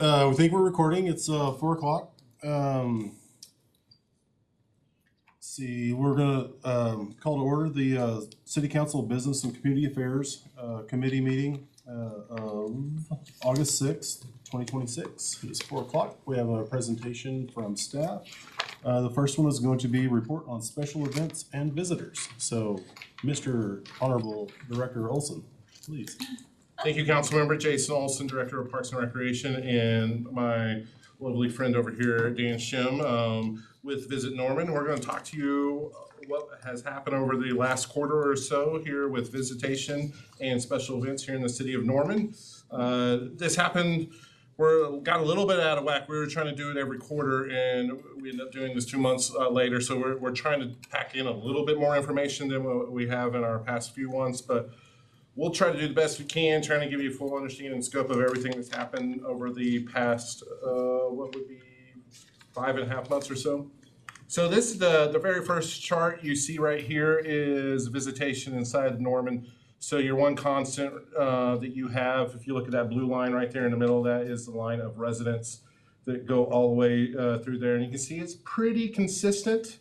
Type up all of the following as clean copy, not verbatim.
We think we're recording. It's 4 o'clock. See, we're gonna call to order the City Council Business and Community Affairs Committee meeting of August 6th, 2026. It's 4 o'clock. We have a presentation from staff. The first one is going to be report on special events and visitors. So, Mr. Honorable Director Olson, please. Thank you, Councilmember Jason Olson, Director of Parks and Recreation, and my lovely friend over here, Dan Shim, with Visit Norman. We're going to talk to you what has happened over the last quarter or so here with visitation and special events here in the city of Norman. This happened, got a little bit out of whack. We were trying to do it every quarter, and we ended up doing this 2 months later. So we're trying to pack in a little bit more information than what we have in our past few ones, but we'll try to do the best we can, trying to give you a full understanding and scope of everything that's happened over the past, what would be 5.5 months or so. So this is the very first chart you see right here is visitation inside Norman. So your one constant that you have, if you look at that blue line right there in the middle, that is the line of residents that go all the way through there. And you can see it's pretty consistent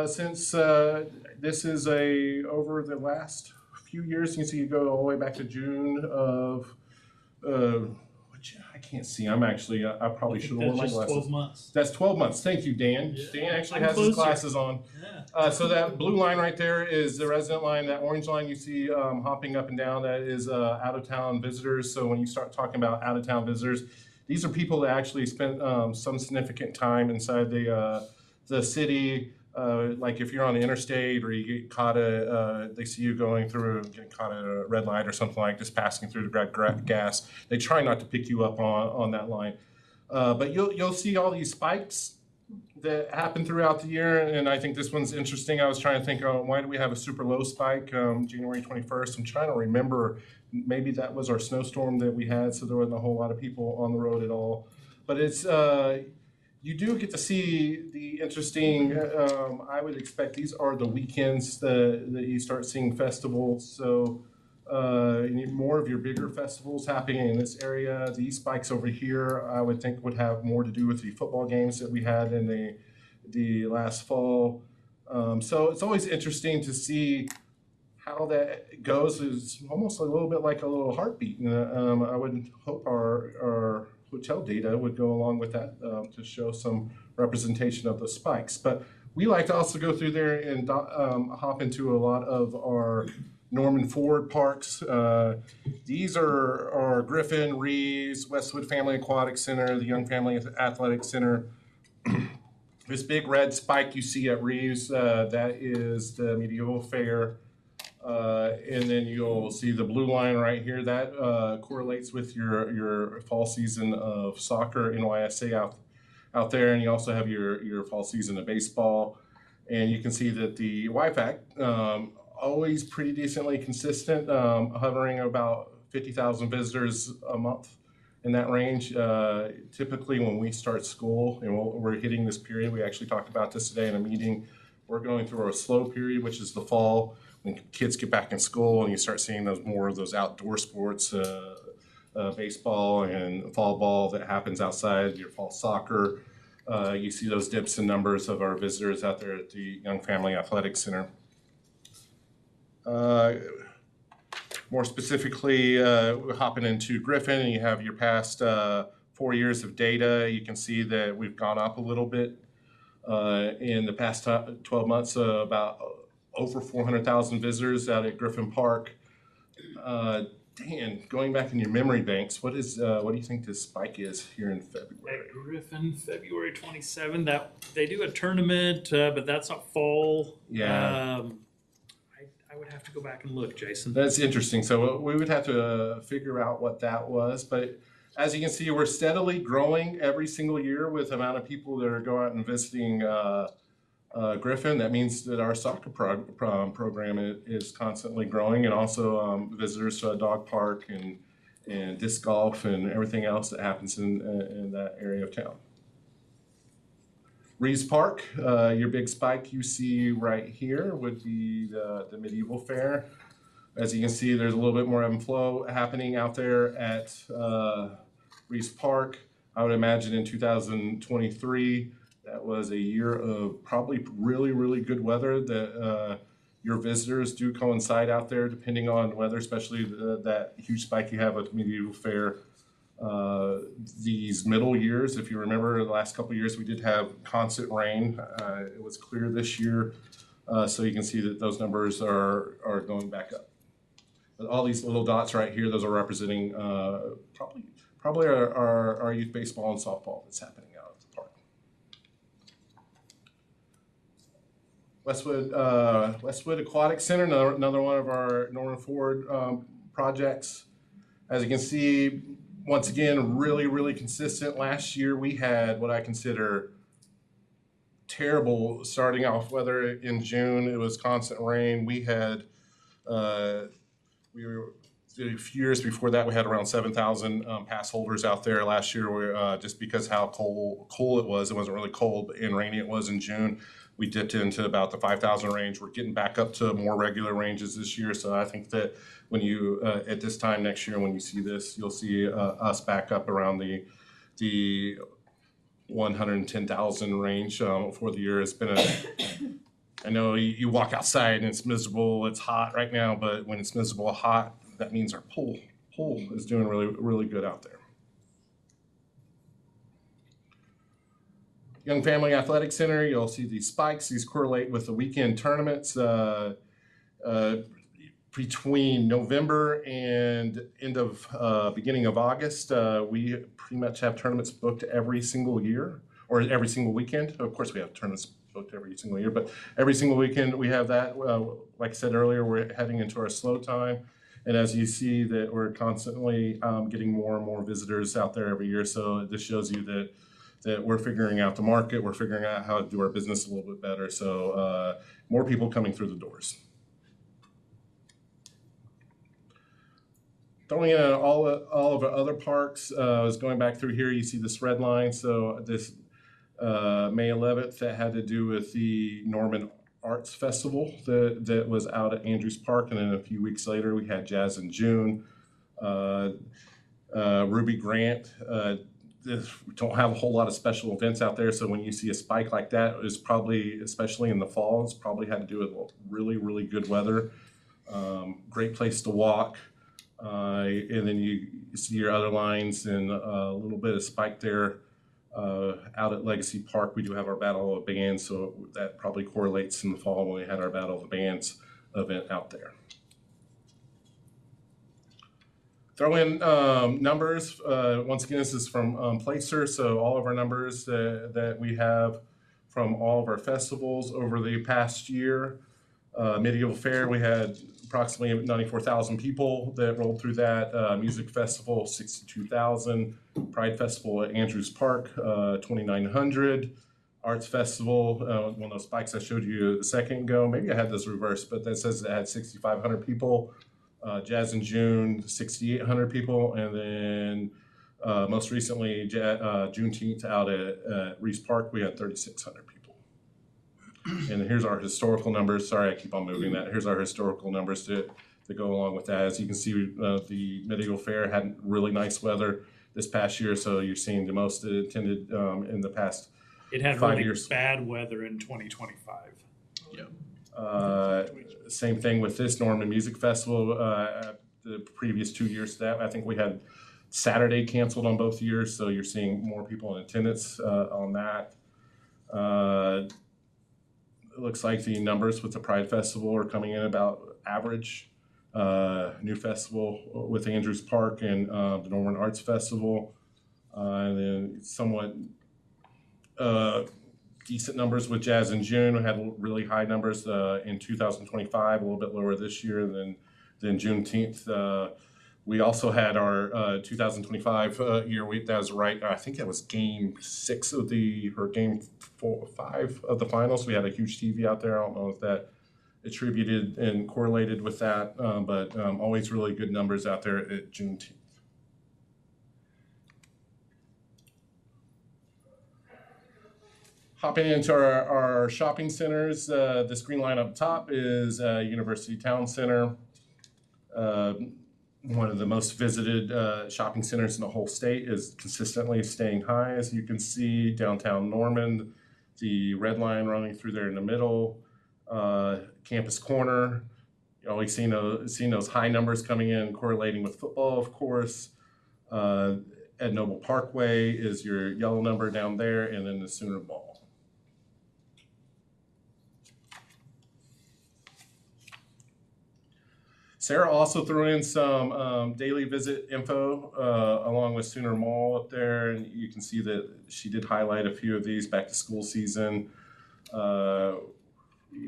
since this is over the last few years. You can see you go all the way back to June of, which I can't see. I probably should have worn my glasses. 12 months. That's 12 months. Thank you, Dan. Yeah. Dan actually I'm has his closer. glasses on. Yeah. So that blue line right there is the resident line. That orange line you see hopping up and down, that is out-of-town visitors. So when you start talking about out-of-town visitors, these are people that actually spent some significant time inside the city. Like if you're on the interstate or you get caught they see you going through, getting caught at a red light or something like this, passing through to grab gas, they try not to pick you up on that line. But you'll see all these spikes that happen throughout the year, and I think this one's interesting. I was trying to think, why do we have a super low spike January 21st? I'm trying to remember, maybe that was our snowstorm that we had, so there wasn't a whole lot of people on the road at all. But it's you do get to see the interesting, I would expect these are the weekends that you start seeing festivals. So you need more of your bigger festivals happening in this area. These spikes over here, I would think would have more to do with the football games that we had in the last fall. So it's always interesting to see how that goes. It's almost a little bit like a little heartbeat. I would hope our hotel data would go along with that to show some representation of the spikes. But we like to also go through there and hop into a lot of our Norman Ford parks. These are Griffin, Reeves, Westwood Family Aquatic Center, the Young Family Athletic Center. This big red spike you see at Reeves, that is the medieval fair. And then you'll see the blue line right here that correlates with your fall season of soccer, NYSA out there, and you also have your fall season of baseball. And you can see that the YFAC always pretty decently consistent, hovering about 50,000 visitors a month in that range. Typically when we start school and we're hitting this period, we actually talked about this today in a meeting, we're going through our slow period, which is the fall, when kids get back in school and you start seeing more of those outdoor sports, baseball and fall ball that happens outside, your fall soccer. You see those dips in numbers of our visitors out there at the Young Family Athletic Center. More specifically, we're hopping into Griffin, and you have your past 4 years of data. You can see that we've gone up a little bit in the past 12 months, about over 400,000 visitors out at Griffin Park. Dan, going back in your memory banks, what do you think this spike is here in February? At Griffin, February 27. That they do a tournament, but that's not fall. Yeah. I would have to go back and look, Jason. That's interesting. So we would have to figure out what that was. But as you can see, we're steadily growing every single year with the amount of people that are going out and visiting Griffin. That means that our soccer program is constantly growing, and also visitors to a dog park and disc golf and everything else that happens in that area of town. Reeves Park, your big spike you see right here would be the medieval fair. As you can see, there's a little bit more ebb and flow happening out there at Reese Park. I would imagine in 2023, that was a year of probably really, really good weather that your visitors do coincide out there depending on weather, especially that huge spike you have at Medieval Fair. These middle years, if you remember the last couple of years, we did have constant rain. It was clear this year, so you can see that those numbers are going back up. But all these little dots right here, those are representing probably our youth baseball and softball that's happening out at the park. Westwood Aquatic Center, another one of our Norman Ford projects. As you can see, once again, really, really consistent. Last year we had what I consider terrible starting off weather in June. It was constant rain. We had, a few years before that, we had around 7,000 pass holders out there. Last year, just because how cold it was, it wasn't really cold and rainy it was in June. We dipped into about the 5,000 range. We're getting back up to more regular ranges this year. So I think that when you, at this time next year, when you see this, you'll see us back up around the 110,000 range for the year. It's been I know you walk outside and it's miserable, it's hot right now, but when it's miserable hot, that means our pool is doing really, really good out there. Young Family Athletic Center, you'll see these spikes. These correlate with the weekend tournaments between November and beginning of August. We pretty much have tournaments booked every single year or every single weekend. Of course, we have tournaments booked every single year, but every single weekend we have that. Like I said earlier, we're heading into our slow time. And as you see that we're constantly getting more and more visitors out there every year. So this shows you that we're figuring out the market, we're figuring out how to do our business a little bit better. So more people coming through the doors. Throwing in all of our other parks, I was going back through here, you see this red line. So this May 11th, that had to do with the Norman Arts Festival that was out at Andrews Park. And then a few weeks later, we had Jazz in June. Ruby Grant, we don't have a whole lot of special events out there. So when you see a spike like that, it's probably, especially in the fall, it's probably had to do with really, really good weather. Great place to walk. And then you see your other lines and a little bit of spike there. Out at Legacy Park, we do have our Battle of the Bands, so that probably correlates in the fall when we had our Battle of the Bands event out there. Throw in numbers. Once again, this is from Placer, so all of our numbers that we have from all of our festivals over the past year. Medieval Fair, we had approximately 94,000 people that rolled through that. Music Festival, 62,000. Pride Festival at Andrews Park, 2,900. Arts Festival, one of those spikes I showed you a second ago. Maybe I had this reversed, but that says it had 6,500 people. Jazz in June, 6,800 people. And then most recently, Juneteenth out at Reese Park, we had 3,600 people. And here's our historical numbers. Sorry, I keep on moving that. Here's our historical numbers to go along with that. As you can see, the Medieval Fair had really nice weather this past year, so you're seeing the most attended in the past 5 years. It had really bad weather in 2025. Yeah. Same thing with this Norman Music Festival. The previous 2 years to that, I think we had Saturday canceled on both years, so you're seeing more people in attendance on that. It looks like the numbers with the Pride Festival are coming in about average. New festival with Andrews Park and the Norman Arts Festival. And then somewhat decent numbers with Jazz in June. We had really high numbers in 2025, a little bit lower this year than Juneteenth. We also had our 2025 year. That was right. I think that was Game 6 of Game 5 of the finals. We had a huge TV out there. I don't know if that attributed and correlated with that, but always really good numbers out there at Juneteenth. Hopping into our shopping centers, this green line up top is University Town Center. one of the most visited shopping centers in the whole state, is consistently staying high. As you can see, downtown Norman, the red line running through there in the middle, Campus Corner, you always seen those high numbers coming in, correlating with football, of course. Ed Noble Parkway is your yellow number down there, and then the Sooner Mall. Sarah also threw in some daily visit info along with Sooner Mall up there, and you can see that she did highlight a few of these. Back to school season. We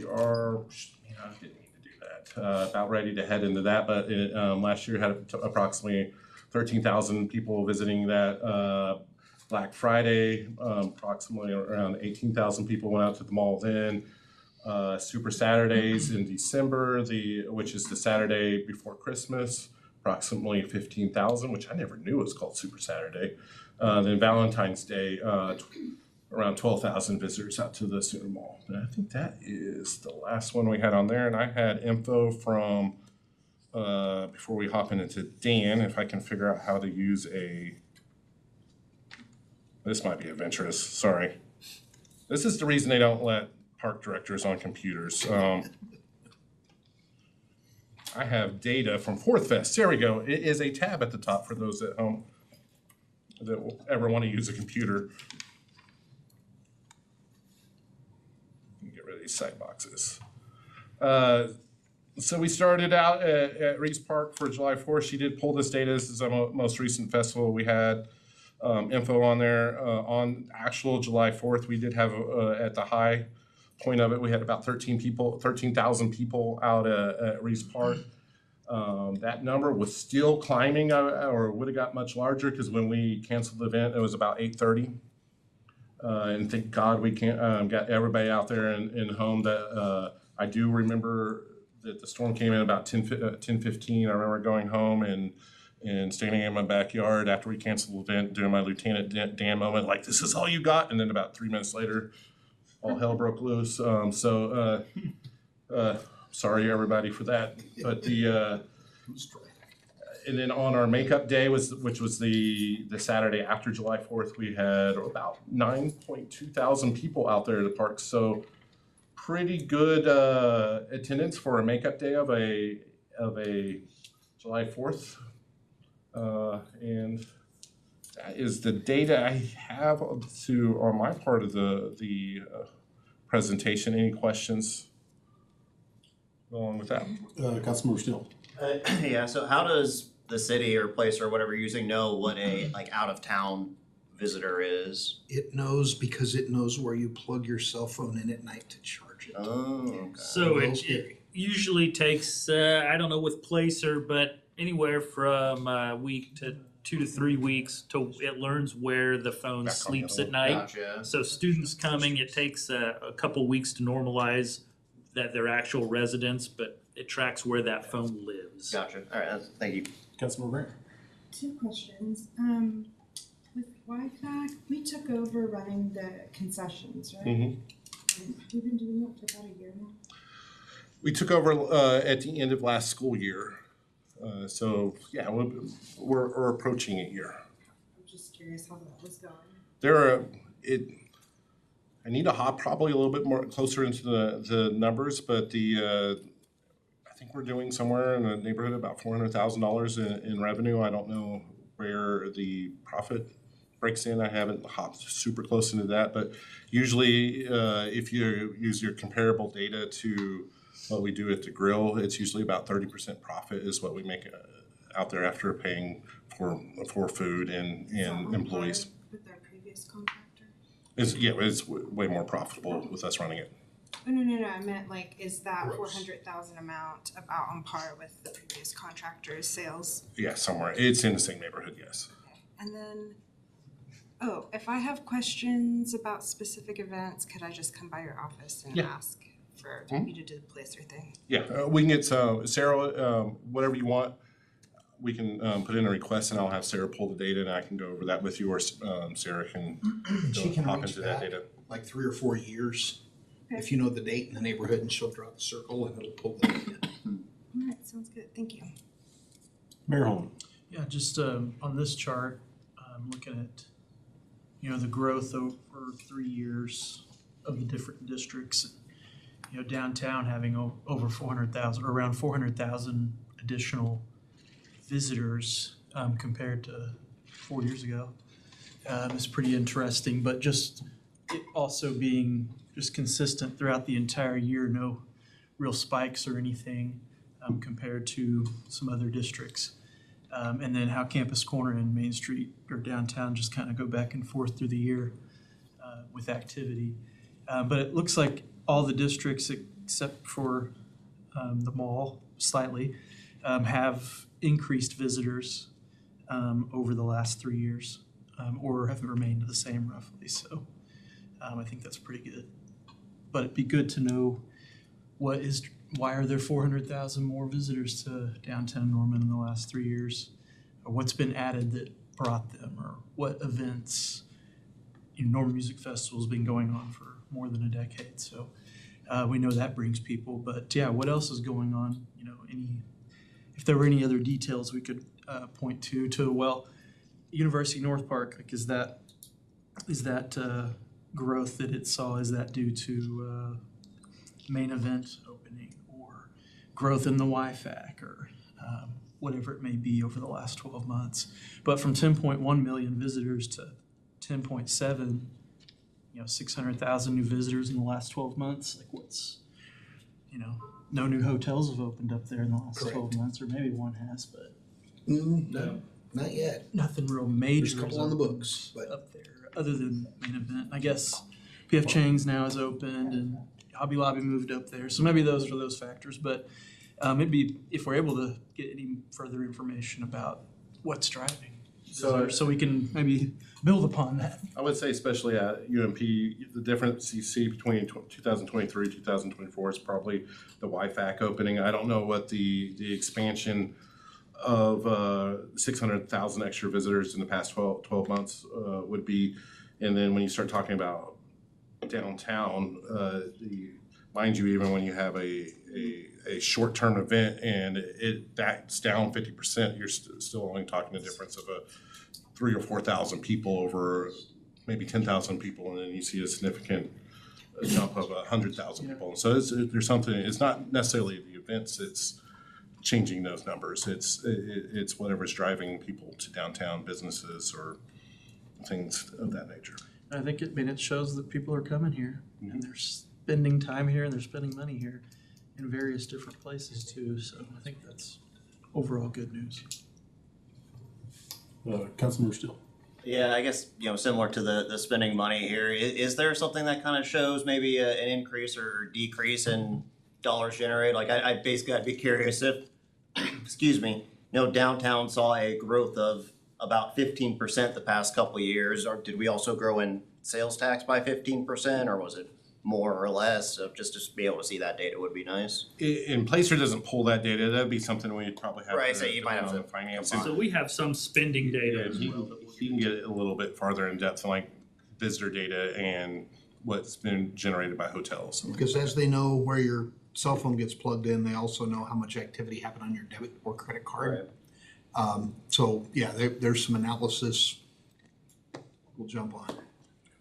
are, I didn't need to do that. About ready to head into that, but last year had approximately 13,000 people visiting that. Black Friday, approximately around 18,000 people went out to the mall then. Super Saturdays in December, which is the Saturday before Christmas, approximately 15,000, which I never knew was called Super Saturday. Then Valentine's Day, around 12,000 visitors out to the Sooner Mall. And I think that is the last one we had on there. And I had info from, before we hop into Dan, if I can figure out how to use this might be adventurous, sorry. This is the reason they don't let park directors on computers. I have data from Fourth Fest. There we go. It is a tab at the top for those at home that will ever want to use a computer. Get rid of these side boxes. So we started out at Reese Park for July 4th. She did pull this data. This is our most recent festival. We had info on there. On actual July 4th, we did have at the high point of it, we had about 13,000 people out at Reese Park. That number was still climbing, or would have got much larger, because when we canceled the event, it was about 8:30. And thank God we got everybody out there and home. That I do remember that the storm came in about 10:15. I remember going home and standing in my backyard after we canceled the event, doing my Lieutenant Dan moment, like, this is all you got? And then about 3 minutes later, all hell broke loose. Sorry everybody for that. But and then on our makeup day, which was the Saturday after July 4th, we had about 9.2 thousand people out there at the park. So pretty good attendance for a makeup day of a July 4th. And that is the data I have on my part of the presentation. Any questions along with that? Councilmember Steele. Yeah, so how does the city or place or whatever you're using know what a out of town visitor is? It knows because it knows where you plug your cell phone in at night to charge it. Oh, okay. So Well, it usually takes, I don't know with Placer, but anywhere from a week to 2 to 3 weeks till it learns where the phone Back on sleeps the at night. Gotcha. So students coming, it takes a couple weeks to normalize that their actual residence, but it tracks where that phone lives. Gotcha. All right, thank you. Councilmember Grant. 2 questions. With YFAC, we took over running the concessions, right? Mhm. And we've been doing that for about a year now. We took over at the end of last school year. So yeah, we're approaching a year. I'm just curious how that was going. I need to hop probably a little bit more closer into the numbers, but I think we're doing somewhere in the neighborhood of about $400,000 in revenue. I don't know where the profit breaks in. I haven't hopped super close into that, but usually if you use your comparable data to what we do at the grill, it's usually about 30% profit is what we make out there after paying for food and Is that on employees. par with our previous contractor? It's way more profitable with us running it. Oh, no, I meant like, is that Gross. 400,000 amount about on par with the previous contractor's sales? Yeah, somewhere. It's in the same neighborhood, yes. And then, if I have questions about specific events, could I just come by your office and Yeah. ask for you to do the Placer thing? Yeah, we can get Sarah, whatever you want. We can put in a request and I'll have Sarah pull the data and I can go over that with you, or Sarah can She can hop reach into that back data. like 3 or 4 years. Okay. If you know the date in the neighborhood, and she'll draw the circle and it'll pull the data. All right, sounds good. Thank you. Mayor Holman. Yeah, just on this chart, looking at, the growth over 3 years of the different districts. Downtown having over 400,000, or around 400,000 additional visitors compared to 4 years ago. It's pretty interesting, but just it also being just consistent throughout the entire year, no real spikes or anything compared to some other districts. And then how Campus Corner and Main Street or downtown just kind of go back and forth through the year with activity. But it looks like all the districts except for the mall slightly have increased visitors over the last 3 years or have remained the same roughly. So I think that's pretty good. But it'd be good to know why are there 400,000 more visitors to downtown Norman in the last 3 years? Or what's been added that brought them, or what events? Norman Music Festival's been going on for more than a decade, so we know that brings people. But yeah, what else is going on? If there were any other details we could point to well, University North Park, like is that growth that it saw, is that due to main event opening or growth in the YFAC or whatever it may be over the last 12 months. But from 10.1 million visitors to 10.7, 600,000 new visitors in the last 12 months. Like what's, no new hotels have opened up there in the last 12 months, or maybe one has, but No, not yet. nothing real major. There's a couple on the books, but up there other than main event. I guess PF Chang's now is opened and Hobby Lobby moved up there, so maybe those are those factors. But it'd be if we're able to get any further information about what's driving, so we can maybe build upon that. I would say especially at UMP, the difference you see between 2023 and 2024 is probably the YFAC opening. I don't know what the expansion of 600,000 extra visitors in the past 12 months would be. And then when you start talking about downtown, mind you, even when you have a short-term event and that's down 50%, you're still only talking a difference of 3,000 or 4,000 people over maybe 10,000 people, and then you see a significant jump of 100,000 people. So there's something. It's not necessarily the events. It's changing those numbers. It's whatever's driving people to downtown businesses or things of that nature. I think it shows that people are coming here and they're spending time here and they're spending money here in various different places too. So I think that's overall good news. Councilmember Steele. Yeah, I guess, similar to the spending money here, is there something that kind of shows maybe an increase or decrease in dollars generated? Like I'd be curious if, excuse me, downtown saw a growth of about 15% the past couple of years, or did we also grow in sales tax by 15%, or was it more or less? So just to be able to see that data would be nice. And Placer doesn't pull that data. That'd be something we'd probably have Right, to so you might have to finance. combine. So we have some spending data Yeah, as well. he can get a little bit farther in depth, like visitor data and what's been generated by hotels. because as they know where your cell phone gets plugged in, they also know how much activity happened on your debit or credit card. So yeah, there's some analysis we'll jump on.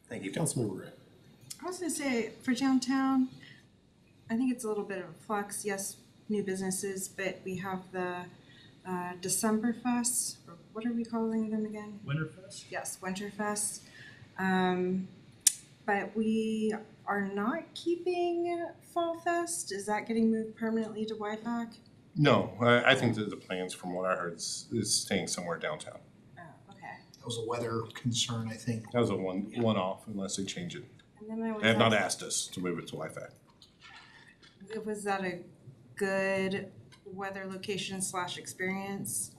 Thank you. Councilmember Gray. I was gonna say, for downtown, I think it's a little bit of a flux. Yes, new businesses, but we have the Decemberfest, or what are we calling them again? Winterfest? Yes, Winterfest. But we are not keeping Fall Fest. Is that getting moved permanently to YFAC? No, I think that the plans, from what I heard, is staying somewhere downtown. Oh, okay. That was a weather concern, I think. That was a one-off unless they change it. And then I was They have not asked us to move it to YFAC. Was that a good weather location / experience?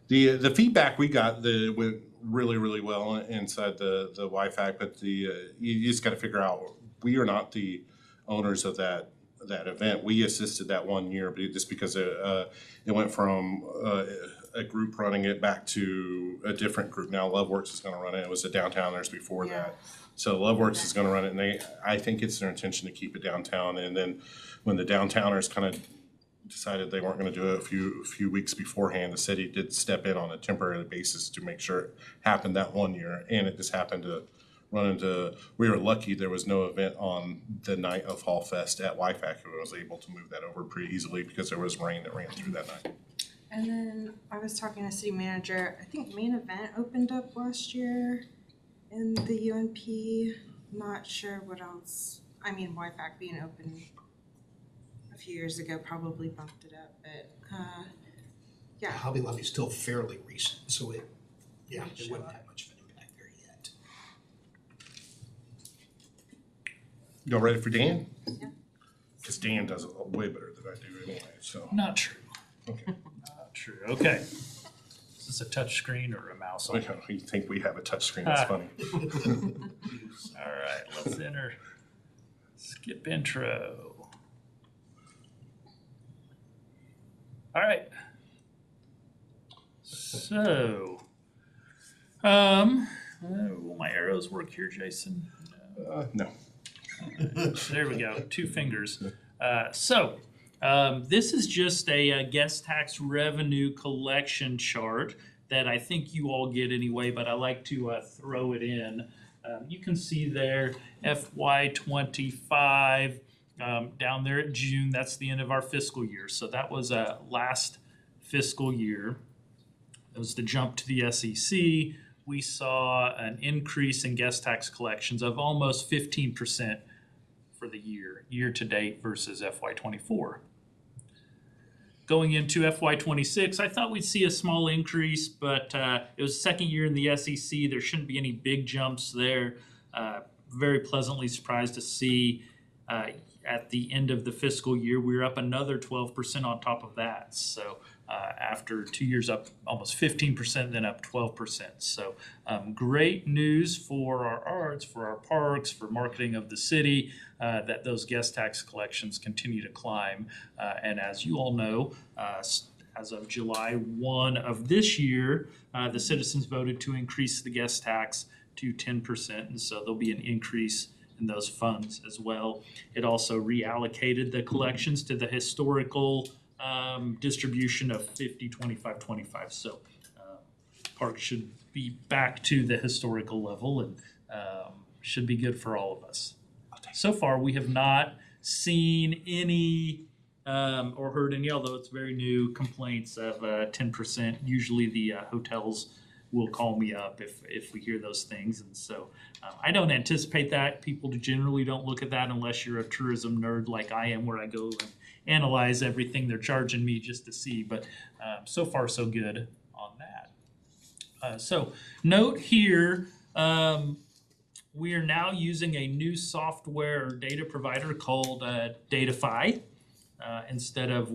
The feedback we got went really, really well inside the YFAC, but you just got to figure out, we are not the owners of that event. We assisted that 1 year, but just because it went from a group running it back to a different group. Now Loveworks is going to run it. It was the Downtowners before that. So Loveworks is going to run it, and I think it's their intention to keep it downtown. And then when the Downtowners kind of decided they weren't gonna do it a few weeks beforehand. The city did step in on a temporary basis to make sure it happened that one year, and it just happened to run into, we were lucky there was no event on the night of Fall Fest at YFAC. We was able to move that over pretty easily because there was rain that ran through that night. And then I was talking to city manager, I think Main Event opened up last year in the UNP, not sure what else. I mean, YFAC being open a few years ago probably bumped it up, but, yeah. Hobby Lobby's still fairly recent, so it wouldn't have much of an impact there yet. Y'all ready for Dan? Yeah. Cause Dan does it way better than I do anyway, so. Not true. Okay. Not true. Okay. Is this a touch screen or a mouse? You know, you think we have a touchscreen, that's funny. All right, let's enter. Skip intro. All right. So, will my arrows work here, Jason? No. There we go, 2 fingers. This is just a guest tax revenue collection chart that I think you all get anyway, but I like to throw it in. You can see there FY25 down there at June, that's the end of our fiscal year. So that was last fiscal year. It was the jump to the SEC. We saw an increase in guest tax collections of almost 15% for the year to date versus FY24. Going into FY26, I thought we'd see a small increase, but it was the second year in the SEC. There shouldn't be any big jumps there. Very pleasantly surprised to see at the end of the fiscal year, we were up another 12% on top of that. So after 2 years up almost 15%, then up 12%. So great news for our arts, for our parks, for marketing of the city, that those guest tax collections continue to climb. And as you all know, as of July 1 of this year, the citizens voted to increase the guest tax to 10%. And so there'll be an increase in those funds as well. It also reallocated the collections to the historical distribution of 50, 25, 25. So parks should be back to the historical level and should be good for all of us. So far, we have not seen any or heard any, although it's very new, complaints of 10%. Usually the hotels will call me up if we hear those things. And so I don't anticipate that. People generally don't look at that unless you're a tourism nerd like I am, where I go and analyze everything they're charging me just to see. But so far, so good on that. So note here, we are now using a new software or data provider called Datafy instead of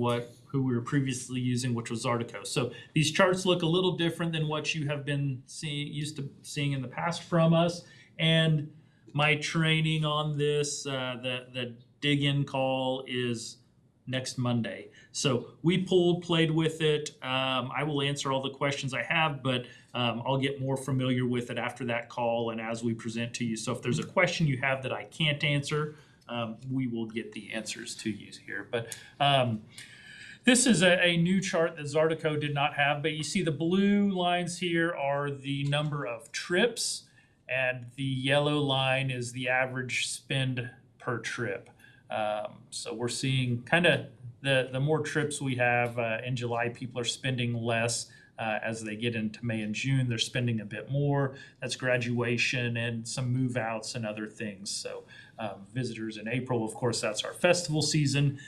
who we were previously using, which was Zartico. So these charts look a little different than what you have been used to seeing in the past from us. And my training on this, the dig-in call is next Monday. So we played with it. I will answer all the questions I have, but I'll get more familiar with it after that call and as we present to you. So if there's a question you have that I can't answer, we will get the answers to you here. But this is a new chart that Zartico did not have, but you see the blue lines here are the number of trips, and the yellow line is the average spend per trip. So we're seeing kind of the more trips we have in July, people are spending less. As they get into May and June, they're spending a bit more. That's graduation and some move outs and other things. So visitors in April, of course, that's our festival season.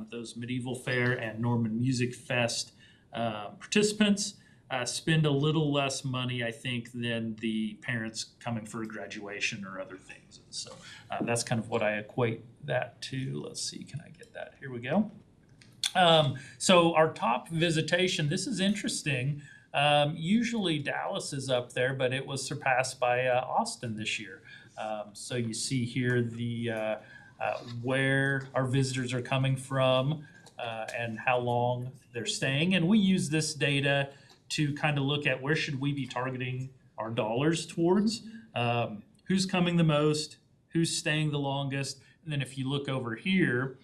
Those Medieval Fair and Norman Music Fest participants spend a little less money, I think, than the parents coming for a graduation or other things. And so that's kind of what I equate that to. Let's see, can I get that? Here we go. So our top visitation, this is interesting. Usually Dallas is up there, but it was surpassed by Austin this year. So you see here the where our visitors are coming from and how long they're staying. And we use this data to kind of look at where should we be targeting our dollars towards, who's coming the most, who's staying the longest. And then if you look over here,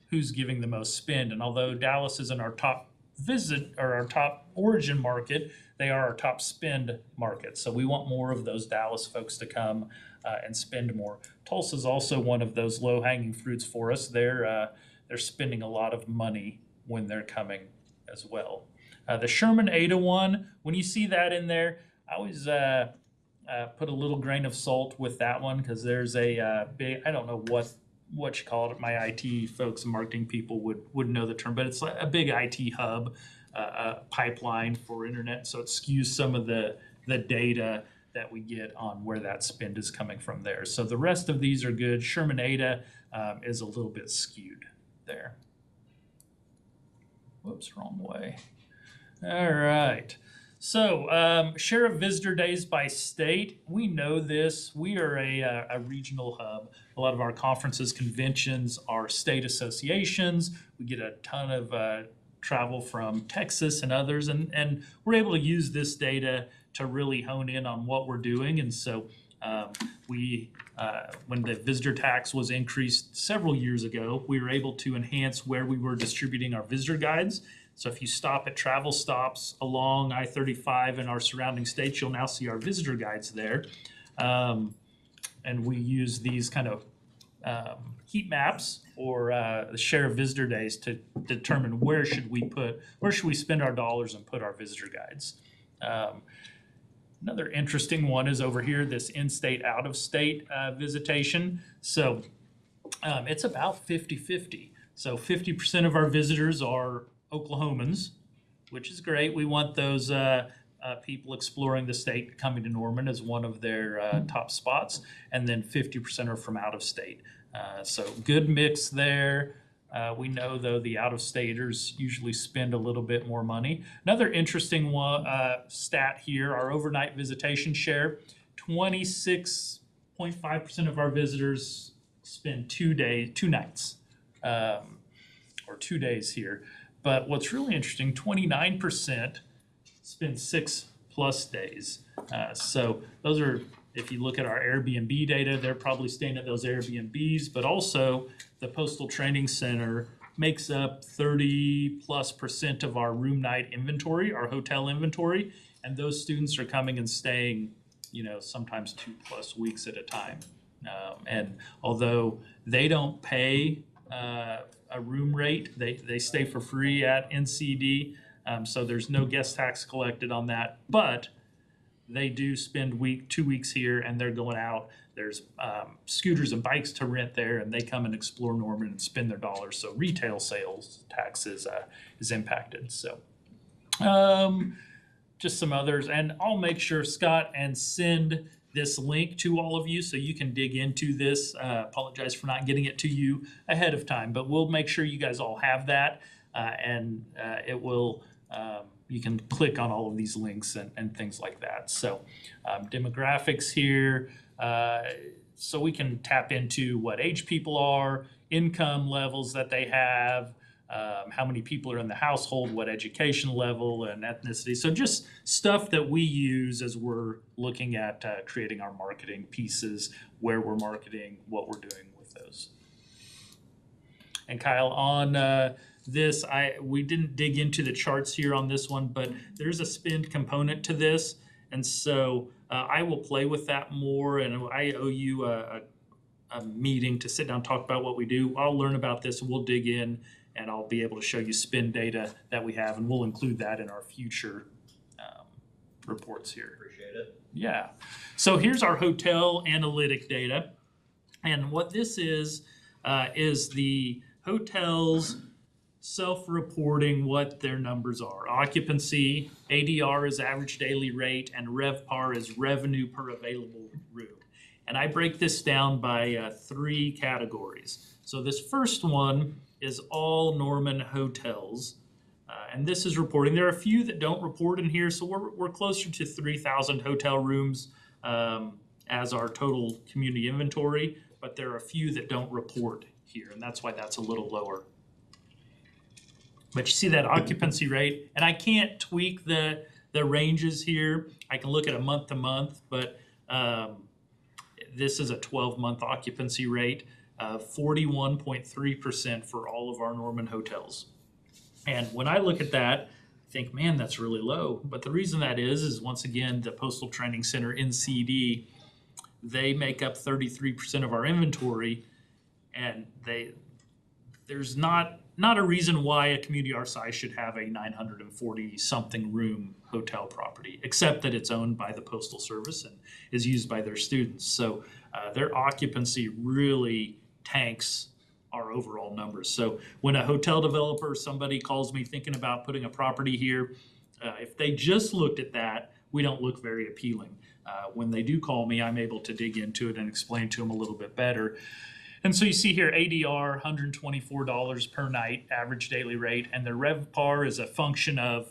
who's giving the most spend. And although Dallas isn't our top visit or our top origin market, they are our top spend market. So we want more of those Dallas folks to come and spend more. Tulsa's also one of those low-hanging fruits for us. They're spending a lot of money when they're coming as well. The Sherman Ada one, when you see that in there, I always put a little grain of salt with that one, because there's a big, I don't know what you call it. My IT folks and marketing people would know the term, but it's like a big IT hub, pipeline for internet. So it skews some of the data that we get on where that spend is coming from there. So the rest of these are good. Sherman Ada is a little bit skewed there. Whoops, wrong way. All right. So share of visitor days by state. We know this. We are a regional hub. A lot of our conferences, conventions are state associations. We get a ton of travel from Texas and others, and we're able to use this data to really hone in on what we're doing. And so when the visitor tax was increased several years ago, we were able to enhance where we were distributing our visitor guides. So if you stop at travel stops along I-35 and our surrounding states, you'll now see our visitor guides there. And we use these kind of heat maps or the share of visitor days to determine where should we spend our dollars and put our visitor guides. Another interesting one is over here, this in-state, out-of-state visitation. So it's about 50-50. So 50% of our visitors are Oklahomans, which is great. We want those people exploring the state coming to Norman as one of their top spots. And then 50% are from out of state. So good mix there. We know, though, the out-of-staters usually spend a little bit more money. Another interesting one, stat here, our overnight visitation share, 26.5% of our visitors spend 2 nights, or 2 days here. But what's really interesting, 29% spend 6+ days. So those are, if you look at our Airbnb data, they're probably staying at those Airbnbs, but also the Postal Training Center makes up 30+% of our room night inventory, our hotel inventory, and those students are coming and staying, sometimes 2+ weeks at a time. And although they don't pay a room rate, they stay for free at NCD, so there's no guest tax collected on that, but they do spend 2 weeks here and they're going out. There's scooters and bikes to rent there, and they come and explore Norman and spend their dollars. So retail sales tax is impacted. So just some others, and I'll make sure, Scott, and send this link to all of you so you can dig into this. Apologize for not getting it to you ahead of time, but we'll make sure you guys all have that, and it will. You can click on all of these links and things like that. So demographics here, so we can tap into what age people are, income levels that they have, how many people are in the household, what education level and ethnicity. So just stuff that we use as we're looking at creating our marketing pieces, where we're marketing, what we're doing with those. And Kyle, on this, we didn't dig into the charts here on this one, but there's a spend component to this. And so I will play with that more, and I owe you a meeting to sit down and talk about what we do. I'll learn about this, and we'll dig in, and I'll be able to show you spend data that we have, and we'll include that in our future reports here. Appreciate it. Yeah. So here's our hotel analytic data. And what this is the hotels self-reporting what their numbers are. Occupancy, ADR is average daily rate, and RevPAR is revenue per available room. And I break this down by 3 categories. So this first one is all Norman hotels. And this is reporting. There are a few that don't report in here, so we're closer to 3,000 hotel rooms as our total community inventory, but there are a few that don't report here, and that's why that's a little lower. But you see that occupancy rate, and I can't tweak the ranges here. I can look at a month to month, but this is a 12-month occupancy rate. 41.3% for all of our Norman hotels. And when I look at that, I think, man, that's really low. But the reason that is once again, the Postal Training Center, NCD, they make up 33% of our inventory, and there's not a reason why a community our size should have a 940 something room hotel property, except that it's owned by the Postal Service and is used by their students. So their occupancy really tanks our overall numbers. So when a hotel developer, somebody calls me thinking about putting a property here, if they just looked at that, we don't look very appealing. When they do call me, I'm able to dig into it and explain to them a little bit better. And so you see here ADR, $124 per night, average daily rate, and their RevPAR is a function of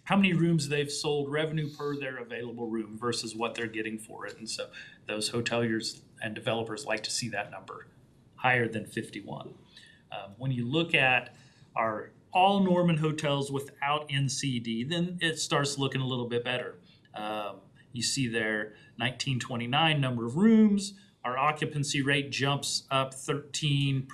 how many rooms they've sold, revenue per their available room versus what they're getting for it. And so those hoteliers and developers like to see that number higher than 51. When you look at our all Norman hotels without NCD, then it starts looking a little bit better. You see there 1929 number of rooms. Our occupancy rate jumps up 13%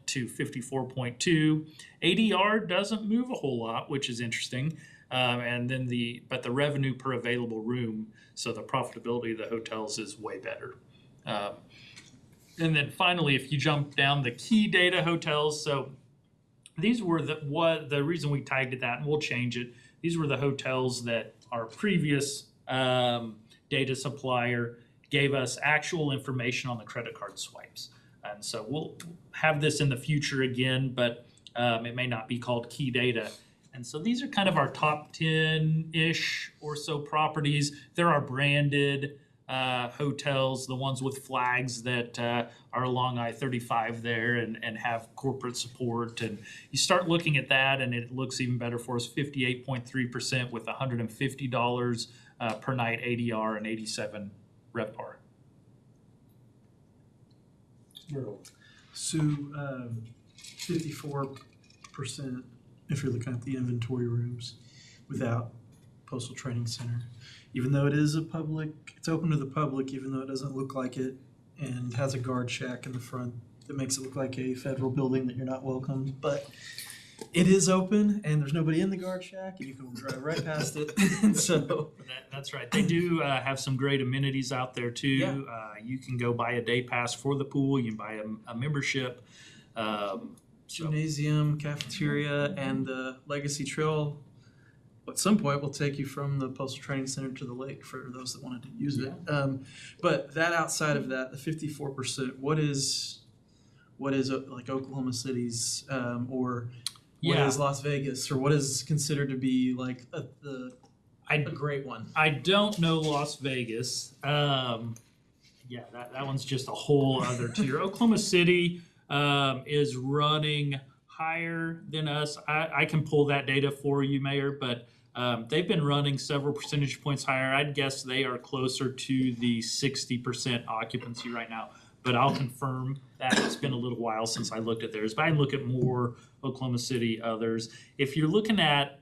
to 54.2. ADR doesn't move a whole lot, which is interesting. And then but the revenue per available room, so the profitability of the hotels is way better. And then finally, if you jump down the key data hotels, so these were the reason we tagged it that, and we'll change it. These were the hotels that our previous data supplier gave us actual information on the credit card swipes. And so we'll have this in the future again, but it may not be called key data. And so these are kind of our top 10-ish or so properties. There are branded hotels, the ones with flags that are along I-35 there and have corporate support. And you start looking at that and it looks even better for us, 58.3% with $150 per night ADR and 87 RevPAR. So 54%, if you're looking at the inventory rooms without Postal Training Center. Even though it is it's open to the public, even though it doesn't look like it, and has a guard shack in the front that makes it look like a federal building that you're not welcome. But it is open, and there's nobody in the guard shack, and you can drive right past it. And so That's right. They do have some great amenities out there too. Yeah. You can go buy a day pass for the pool. You can buy a membership. gymnasium, cafeteria, and the Legacy Trail at some point will take you from the Postal Training Center to the lake for those that wanted to use it. But that outside of that, the 54%, what is like Oklahoma City's or what is Las Vegas, or what is considered to be like a great one? I don't know Las Vegas. That one's just a whole other tier. Oklahoma City is running higher than us. I can pull that data for you, Mayor, but they've been running several percentage points higher. I'd guess they are closer to the 60% occupancy right now, but I'll confirm that. It's been a little while since I looked at theirs, but I look at more Oklahoma City, others. If you're looking at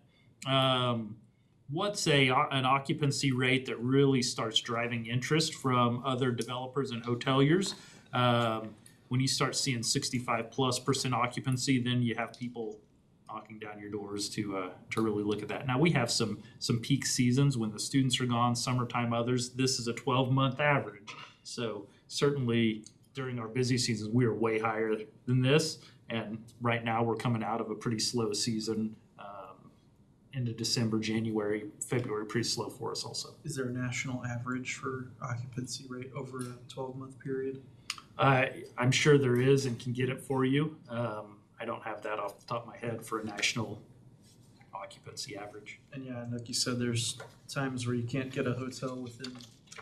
what's an occupancy rate that really starts driving interest from other developers and hoteliers, when you start seeing 65+% occupancy, then you have people knocking down your doors to really look at that. Now we have some peak seasons when the students are gone, summertime, others. This is a 12-month average. So certainly during our busy seasons, we are way higher than this. And right now we're coming out of a pretty slow season into December, January, February, pretty slow for us also. Is there a national average for occupancy rate over a 12-month period? I'm sure there is and can get it for you. I don't have that off the top of my head for a national occupancy average. And yeah, and like you said, there's times where you can't get a hotel within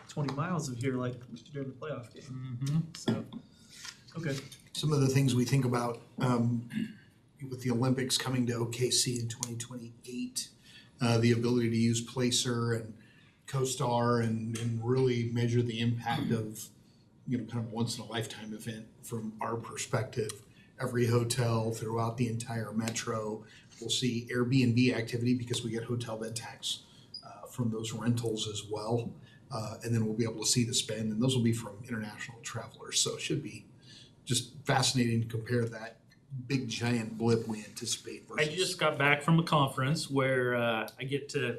20 miles of here, like during the playoff game. Mm-hmm. So, okay. Some of the things we think about with the Olympics coming to OKC in 2028, the ability to use Placer and CoStar and really measure the impact of, kind of a once in a lifetime event from our perspective. Every hotel throughout the entire metro will see Airbnb activity because we get hotel bed tax from those rentals as well. And then we'll be able to see the spend, and those will be from international travelers. So it should be just fascinating to compare that big giant blip we anticipate I versus. just got back from a conference where I get to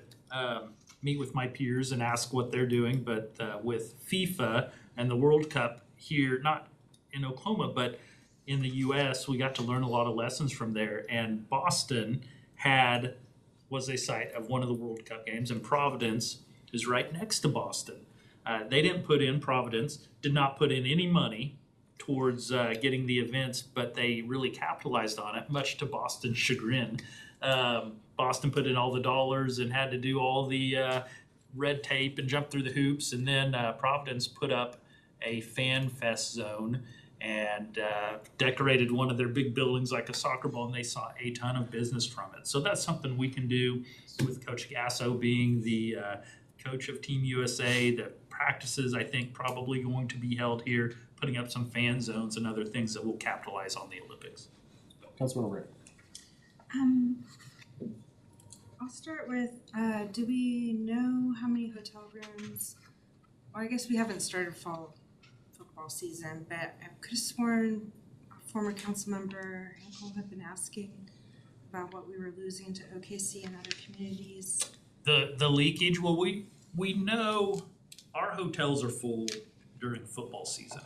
meet with my peers and ask what they're doing, but with FIFA and the World Cup here, not in Oklahoma, but in the US, we got to learn a lot of lessons from there. And Boston was a site of one of the World Cup games, and Providence is right next to Boston. Providence did not put in any money towards getting the events, but they really capitalized on it, much to Boston's chagrin. Boston put in all the dollars and had to do all the red tape and jump through the hoops, and then Providence put up a fan fest zone and decorated one of their big buildings like a soccer ball, and they saw a ton of business from it. So that's something we can do with Coach Gasso being the coach of Team USA. The practices, I think, probably going to be held here, putting up some fan zones and other things that will capitalize on the Olympics. Councilmember Ray. I'll start with, do we know how many hotel rooms? Well, I guess we haven't started fall football season, but I could have sworn a former council member Hinkle had been asking about what we were losing to OKC and other communities. The leakage, well, we know our hotels are full during football season.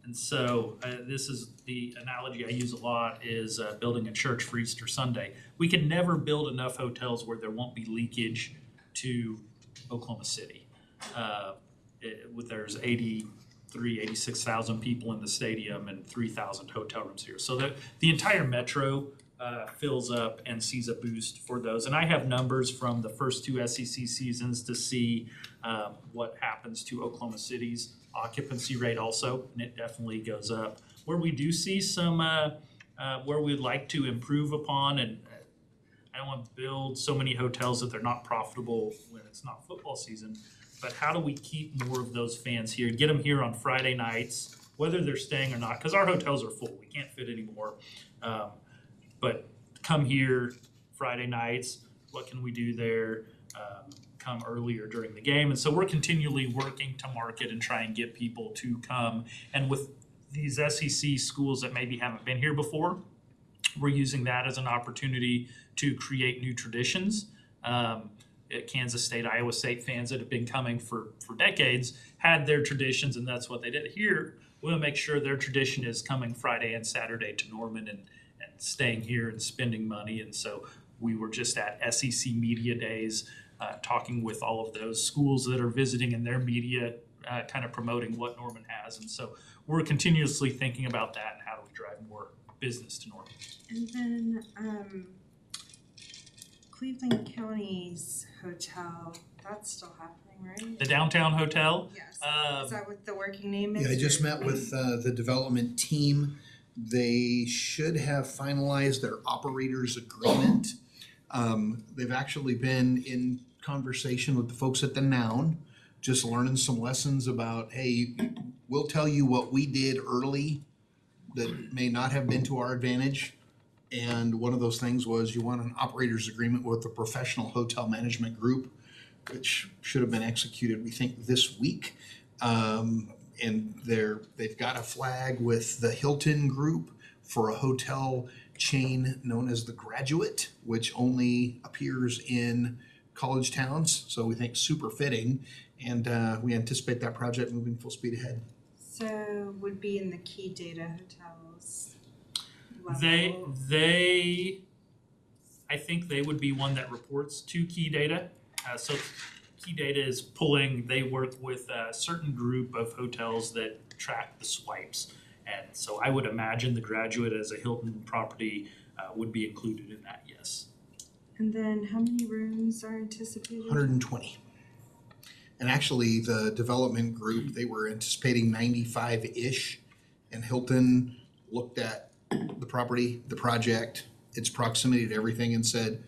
And so this is the analogy I use a lot is building a church for Easter Sunday. We can never build enough hotels where there won't be leakage to Oklahoma City. There's 86,000 people in the stadium and 3,000 hotel rooms here. So the entire metro fills up and sees a boost for those. And I have numbers from the first two SEC seasons to see what happens to Oklahoma City's occupancy rate also, and it definitely goes up. Where we do see some, where we'd like to improve upon, and I don't want to build so many hotels that they're not profitable when it's not football season, but how do we keep more of those fans here, get them here on Friday nights, whether they're staying or not, because our hotels are full, we can't fit anymore. But come here Friday nights, what can we do there? Come earlier during the game. And so we're continually working to market and try and get people to come. And with these SEC schools that maybe haven't been here before, we're using that as an opportunity to create new traditions. At Kansas State, Iowa State fans that have been coming for decades had their traditions, and that's what they did. Here, we'll make sure their tradition is coming Friday and Saturday to Norman and staying here and spending money. And so we were just at SEC Media Days, talking with all of those schools that are visiting and their media, kind of promoting what Norman has. And so we're continuously thinking about that and how do we drive more business to Norman. And then Cleveland County's hotel, that's still happening, right? The downtown hotel, Yes. Is that what the working name is? Yeah, I just or- met with the development team. They should have finalized their operators agreement. They've actually been in conversation with the folks at the Noun, just learning some lessons about, hey, we'll tell you what we did early that may not have been to our advantage. And one of those things was you want an operator's agreement with a professional hotel management group, which should have been executed, we think, this week. And they've got a flag with the Hilton Group for a hotel chain known as the Graduate, which only appears in college towns. So we think super fitting, and we anticipate that project moving full speed ahead. So would be in the Key Data hotels level. I think they would be one that reports to Key Data. So Key Data is they work with a certain group of hotels that track the swipes. And so I would imagine the Graduate as a Hilton property would be included in that, yes. And then how many rooms are anticipated? 120. And actually, the development group, they were anticipating 95-ish. And Hilton looked at the property, the project, its proximity to everything, and said,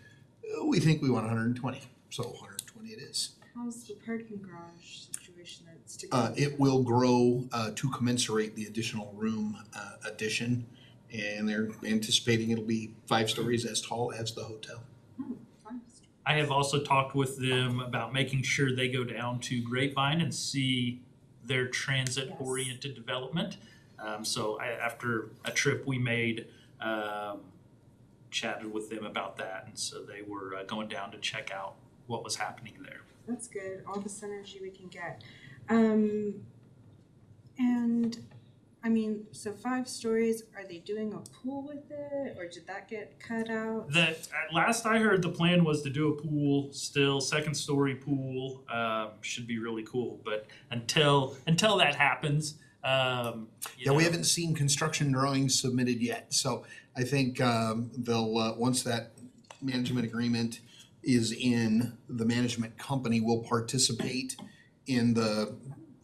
we think we want 120. So 120 it is. How's the parking garage situation that's to go? It will grow to commensurate the additional room addition. And they're anticipating it'll be 5 stories as tall as the hotel. Fine. I have also talked with them about making sure they go down to Grapevine and see their transit-oriented development. So after a trip we made, chatted with them about that, and so they were going down to check out what was happening there. That's good, all the synergy we can get. And, I mean, so 5 stories, are they doing a pool with it, or did that get cut out? Last I heard, the plan was to do a pool still, second story pool, should be really cool, but until that happens, Yeah, we haven't seen construction drawings submitted yet, so I think they'll, once that management agreement is in, the management company will participate in the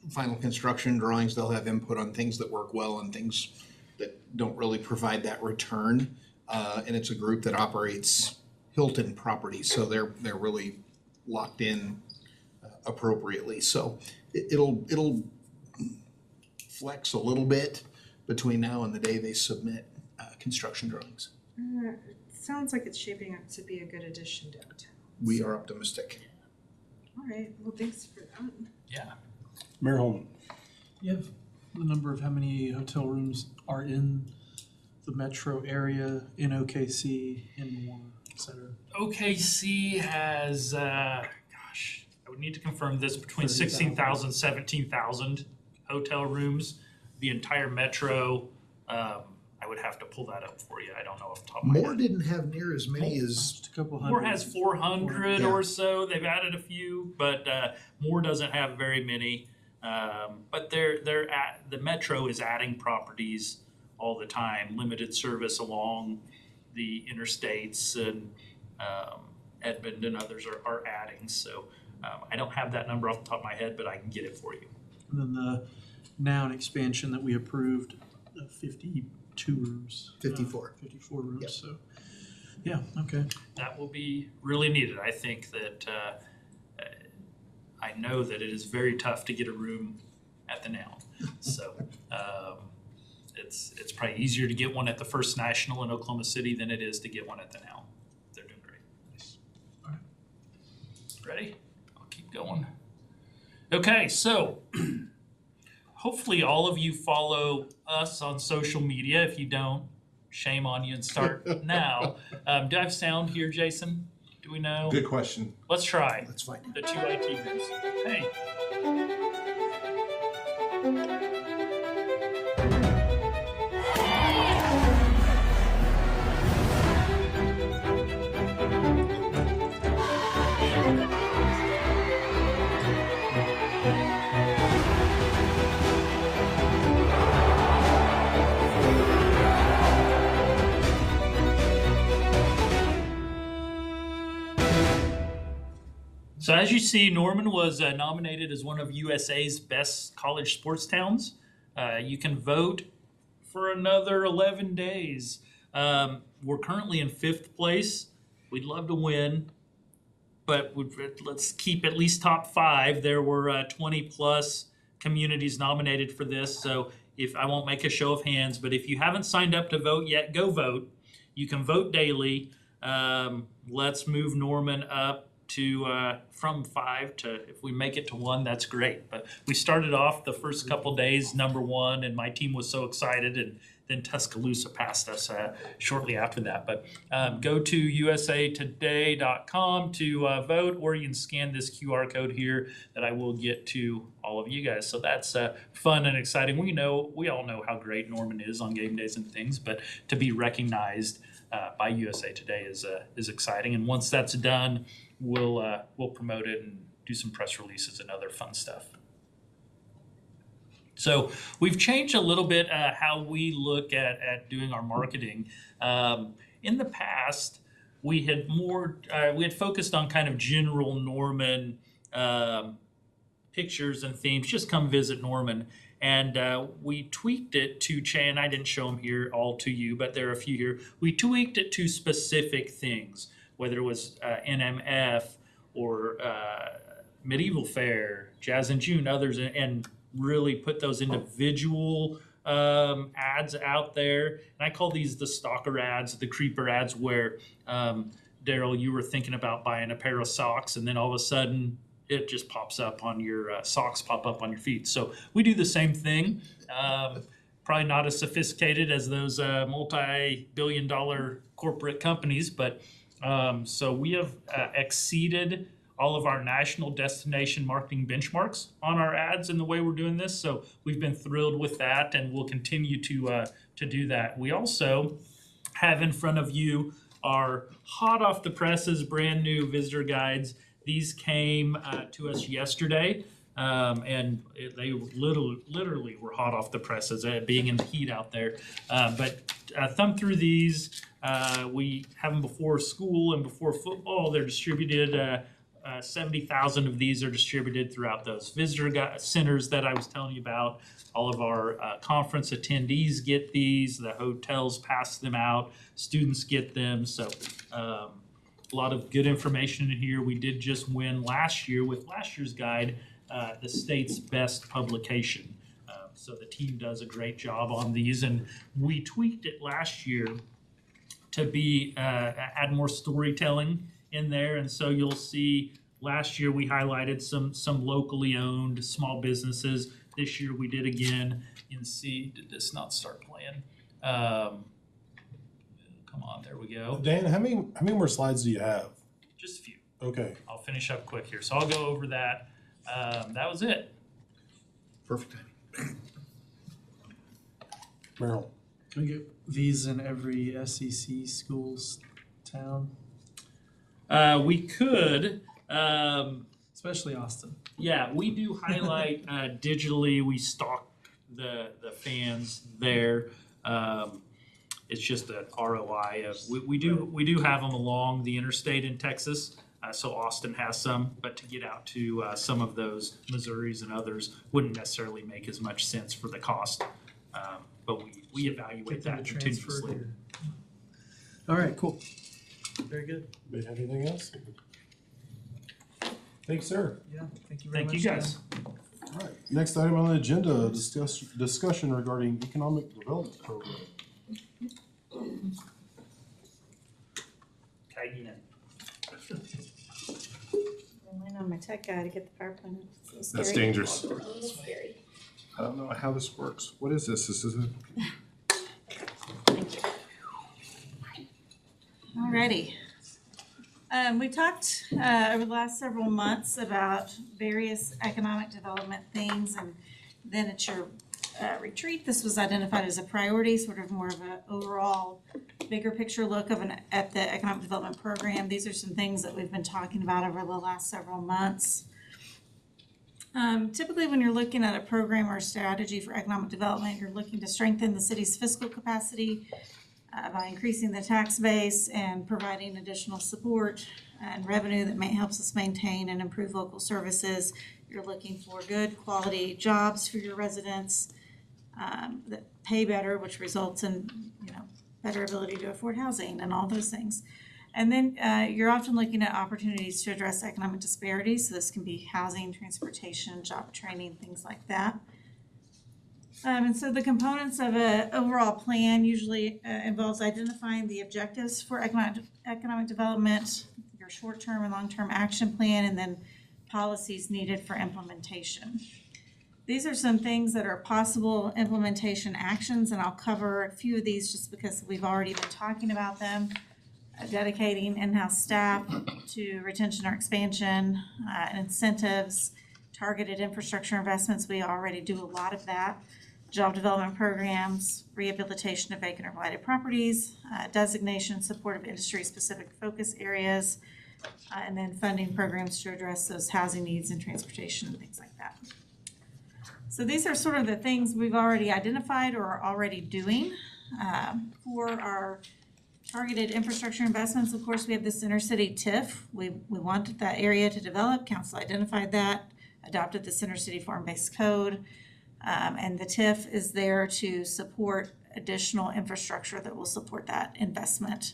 final construction drawings. They'll have input on things that work well and things that don't really provide that return. And it's a group that operates Hilton properties, so they're really locked in appropriately. So it'll flex a little bit between now and the day they submit construction drawings. It sounds like it's shaping up to be a good addition downtown. We are optimistic. All right, well, thanks for that. Yeah. Mayor Holman. You have the number of how many hotel rooms are in the metro area, in OKC, in Moore, et cetera? OKC has, I would need to confirm this, between 16,000, 17,000 hotel rooms. The entire metro, I would have to pull that up for you. I don't know off the top of my Moore head. didn't have near as many as, Just a couple hundred. Moore has 400 Yeah. or so. They've added a few, but Moore doesn't have very many. But they're at, the metro is adding properties all the time, limited service along the interstates, and Edmond and others are adding. So I don't have that number off the top of my head, but I can get it for you. And then the Noun expansion that we approved, 52 rooms. 54. 54 rooms, Yep. so, yeah, okay. That will be really needed. I think that I know that it is very tough to get a room at the Noun. So it's probably easier to get one at the First National in Oklahoma City than it is to get one at the Noun. They're doing great. All right. Ready? I'll keep going. Okay, so hopefully all of you follow us on social media. If you don't, shame on you and start now. Do I have sound here, Jason? Do we know? Good question. Let's try. that's fine. The 2 IT groups. Hey. So as you see, Norman was nominated as one of USA's best college sports towns. You can vote for another 11 days. We're currently in 5th place. We'd love to win, but let's keep at least top 5. There were 20 plus communities nominated for this, so if I won't make a show of hands, but if you haven't signed up to vote yet, go vote. You can vote daily. Let's move Norman up to from 5 to, if we make it to 1, that's great. But we started off the first couple days number 1, and my team was so excited, and then Tuscaloosa passed us shortly after that. But go to usatoday.com to vote, or you can scan this QR code here that I will get to all of you guys. So that's fun and exciting. We all know how great Norman is on game days and things, but to be recognized by USA Today is exciting. And once that's done, we'll promote it and do some press releases and other fun stuff. So we've changed a little bit how we look at doing our marketing. In the past, we had focused on kind of general Norman pictures and themes. Just come visit Norman. And we tweaked it to and I didn't show them here all to you, but there are a few here. We tweaked it to specific things, whether it was NMF or Medieval Fair, Jazz in June, others, and really put those individual ads out there. And I call these the stalker ads, the creeper ads, where Daryl, you were thinking about buying a pair of socks, and then all of a sudden it just pops up on your socks pop up on your feet. So we do the same thing. probably not as sophisticated as those multi-billion-dollar corporate companies, but so we have exceeded all of our national destination marketing benchmarks on our ads in the way we're doing this. So we've been thrilled with that, and we'll continue to do that. We also have in front of you our hot off the presses, brand new visitor guides. These came to us yesterday, and they literally were hot off the presses, being in the heat out there. But thumb through these. We have them before school and before football. They're distributed. 70,000 of these are distributed throughout those visitor centers that I was telling you about. All of our conference attendees get these. The hotels pass them out. Students get them. So a lot of good information in here. We did just win last year with last year's guide, the state's best publication. So the team does a great job on these, and we tweaked it last year to be add more storytelling in there. And so you'll see last year we highlighted some locally owned small businesses. This year we did again. You can see, did this not start playing? Come on, there we go. Dan, how many more slides do you have? Just a few. Okay. I'll finish up quick here. So I'll go over that. That was it. Perfect timing. Merrill. Can we get these in every SEC schools town, We could. especially Austin? Yeah, we do highlight digitally. We stock the fans there. It's just an ROI of we do have them along the interstate in Texas. So Austin has some, but to get out to some of those Missouris and others wouldn't necessarily make as much sense for the cost. But we evaluate Get them that to transfer continuously. here. All right, cool. Very good. Anybody have anything else? Thanks, sir. Yeah, thank you very much. Thank you guys. All right. Next item on the agenda, discussion regarding economic development program. Tagging in. I'm waiting on my tech guy to get the PowerPoint. It's so That's scary. dangerous. A little scary. I don't know how this works. What is this? This is Thank you. Alrighty. We talked over the last several months about various economic development things, and then at your retreat, this was identified as a priority, sort of more of an overall bigger picture look at the economic development program. These are some things that we've been talking about over the last several months. Typically, when you're looking at a program or a strategy for economic development, you're looking to strengthen the city's fiscal capacity by increasing the tax base and providing additional support and revenue that helps us maintain and improve local services. You're looking for good quality jobs for your residents that pay better, which results in better ability to afford housing and all those things. And then you're often looking at opportunities to address economic disparities. So this can be housing, transportation, job training, things like that. And so the components of an overall plan usually involves identifying the objectives for economic development, your short-term and long-term action plan, and then policies needed for implementation. These are some things that are possible implementation actions, and I'll cover a few of these just because we've already been talking about them. Dedicating in-house staff to retention or expansion, incentives, targeted infrastructure investments. We already do a lot of that. Job development programs, rehabilitation of vacant or blighted properties, designation, support of industry-specific focus areas, and then funding programs to address those housing needs and transportation and things like that. So these are sort of the things we've already identified or are already doing for our targeted infrastructure investments. Of course, we have this intercity TIF. We wanted that area to develop. Council identified that, adopted the Center City Form-Based Code, and the TIF is there to support additional infrastructure that will support that investment.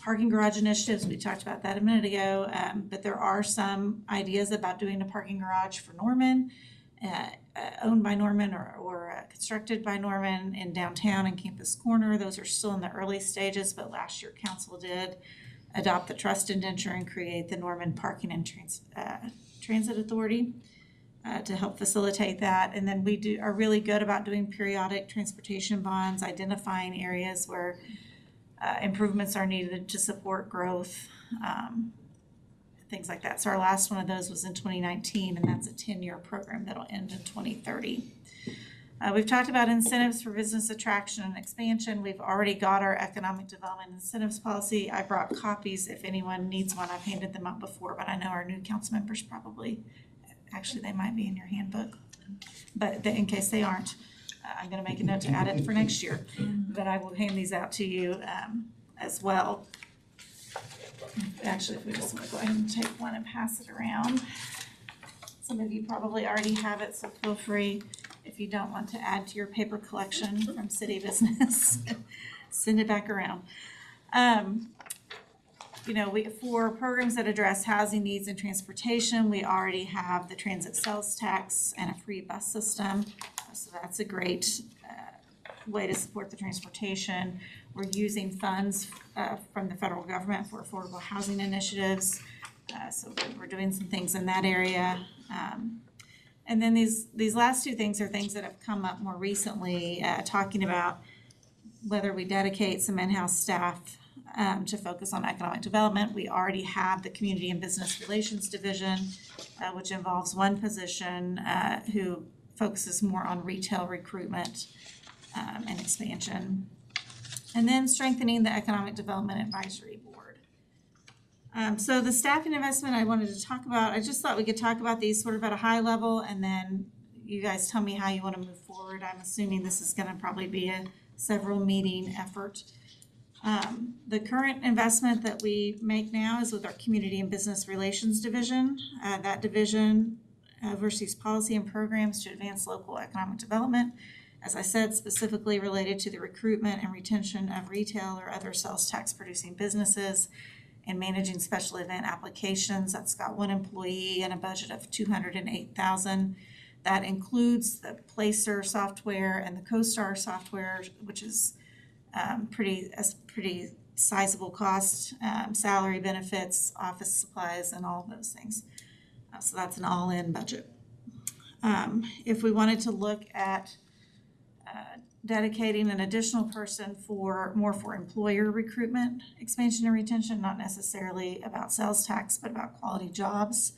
Parking garage initiatives, we talked about that a minute ago, but there are some ideas about doing a parking garage for Norman, owned by Norman or constructed by Norman in downtown and Campus Corner. Those are still in the early stages, but last year council did adopt the trust indenture and create the Norman Parking and Transit Authority. to help facilitate that. And then we are really good about doing periodic transportation bonds, identifying areas where improvements are needed to support growth, things like that. So our last one of those was in 2019, and that's a 10-year program that'll end in 2030. We've talked about incentives for business attraction and expansion. We've already got our economic development incentives policy. I brought copies if anyone needs one. I've handed them out before, but I know our new council members probably, actually they might be in your handbook. But in case they aren't, I'm gonna make a note to add it for next year. But I will hand these out to you as well. Actually, if we just wanna go ahead and take one and pass it around. Some of you probably already have it, so feel free, if you don't want to add to your paper collection from city business, send it back around. You know, for programs that address housing needs and transportation, we already have the transit sales tax and a free bus system. So that's a great way to support the transportation. We're using funds from the federal government for affordable housing initiatives. So we're doing some things in that area. And then these last two things are things that have come up more recently, talking about whether we dedicate some in-house staff to focus on economic development. We already have the Community and Business Relations Division, which involves one position who focuses more on retail recruitment and expansion. And then strengthening the Economic Development Advisory Board. So the staffing investment I wanted to talk about, I just thought we could talk about these sort of at a high level, and then you guys tell me how you want to move forward. I'm assuming this is going to probably be a several meeting effort. The current investment that we make now is with our Community and Business Relations Division. That division oversees policy and programs to advance local economic development. As I said, specifically related to the recruitment and retention of retail or other sales tax producing businesses, and managing special event applications. That's got one employee and a budget of $208,000. That includes the Placer software and the CoStar software, which is pretty sizable cost, salary, benefits, office supplies, and all of those things. So that's an all-in budget. If we wanted to look at dedicating an additional person for employer recruitment, expansion, and retention, not necessarily about sales tax, but about quality jobs.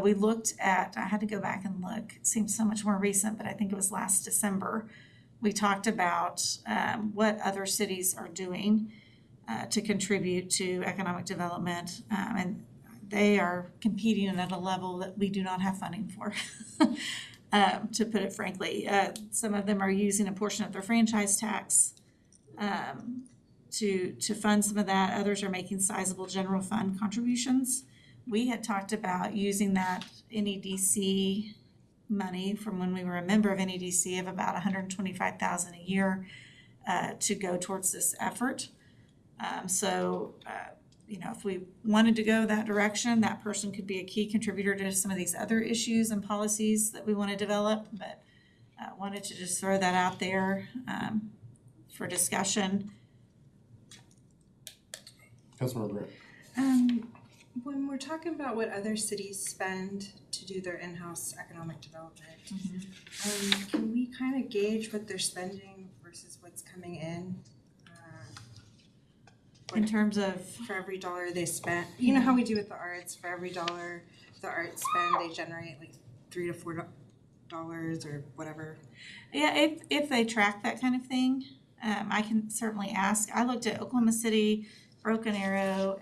We looked at, I had to go back and look, it seems so much more recent, but I think it was last December. We talked about what other cities are doing to contribute to economic development, and they are competing at a level that we do not have funding for. To put it frankly, some of them are using a portion of their franchise tax to fund some of that. Others are making sizable general fund contributions. We had talked about using that NEDC money from when we were a member of NEDC of about $125,000 a year to go towards this effort. You know, if we wanted to go that direction, that person could be a key contributor to some of these other issues and policies that we want to develop, but wanted to just throw that out there for discussion. Councilmember Grant. When we're talking about what other cities spend to do their in-house economic development, can we kind of gauge what they're spending versus what's coming in? In terms of, for every dollar they spent, you know how we do with the arts, for every dollar the arts spend, they generate like $3 to $4 or whatever. yeah, if they track that kind of thing, I can certainly ask. I looked at Oklahoma City, Broken Arrow,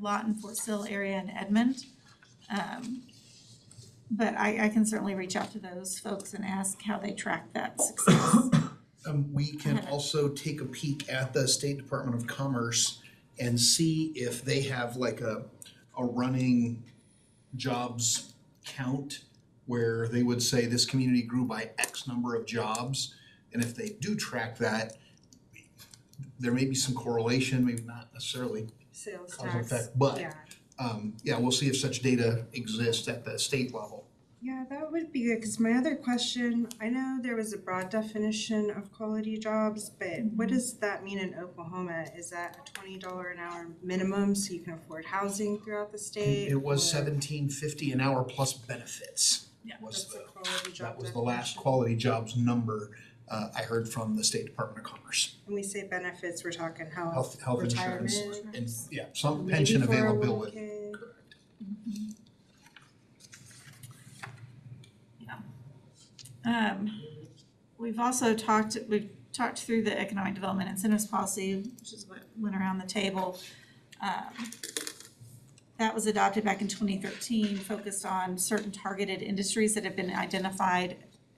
Lawton, Fort Sill area, and Edmond. But I can certainly reach out to those folks and ask how they track that success. We can also take a peek at the State Department of Commerce and see if they have like a running jobs count where they would say this community grew by X number of jobs. And if they do track that, there may be some correlation, maybe not necessarily Sales cause and tax. effect, but Yeah. we'll see if such data exists at the state level. Yeah, that would be good, because my other question, I know there was a broad definition of quality jobs, but what does that mean in Oklahoma? Is that a $20 an hour minimum so you can afford housing throughout the state? It was or- $17.50 an hour plus benefits. Yeah. was That's a the, quality job that was the last definition. quality jobs number, I heard from the State Department of Commerce. When we say benefits, we're talking Health retirement. insurance and, yeah, some maybe pension 401k. availability. We've talked through the economic development incentives policy, which is what went around the table. That was adopted back in 2013, focused on certain targeted industries that have been identified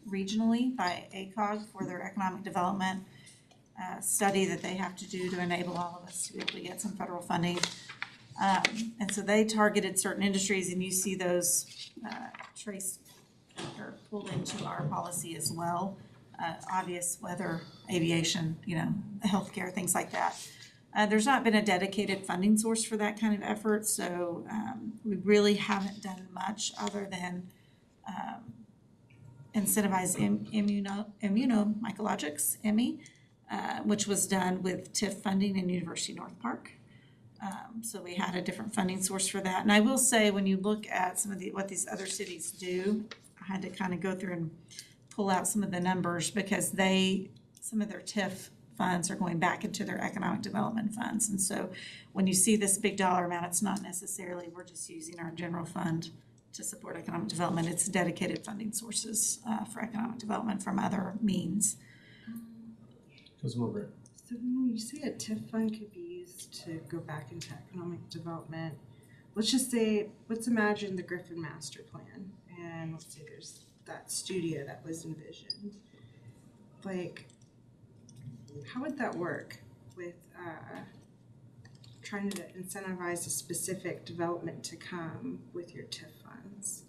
regionally by ACOG for their economic development study that they have to do to enable all of us to be able to get some federal funding. And so they targeted certain industries, and you see those traced or pulled into our policy as well. Obvious weather, aviation, healthcare, things like that. There's not been a dedicated funding source for that kind of effort, so we really haven't done much other than incentivize immunomycologics, IMI, which was done with TIF funding in University of North Park. So we had a different funding source for that. And I will say, when you look at some of what these other cities do, I had to kind of go through and pull out some of the numbers because some of their TIF funds are going back into their economic development funds. And so when you see this big dollar amount, it's not necessarily we're just using our general fund to support economic development. It's dedicated funding sources for economic development from other means. Councilmember. So when you say a TIF fund could be used to go back into economic development, let's imagine the Griffin Master Plan, and let's say there's that studio that was envisioned. Like, how would that work with trying to incentivize a specific development to come with your TIF funds?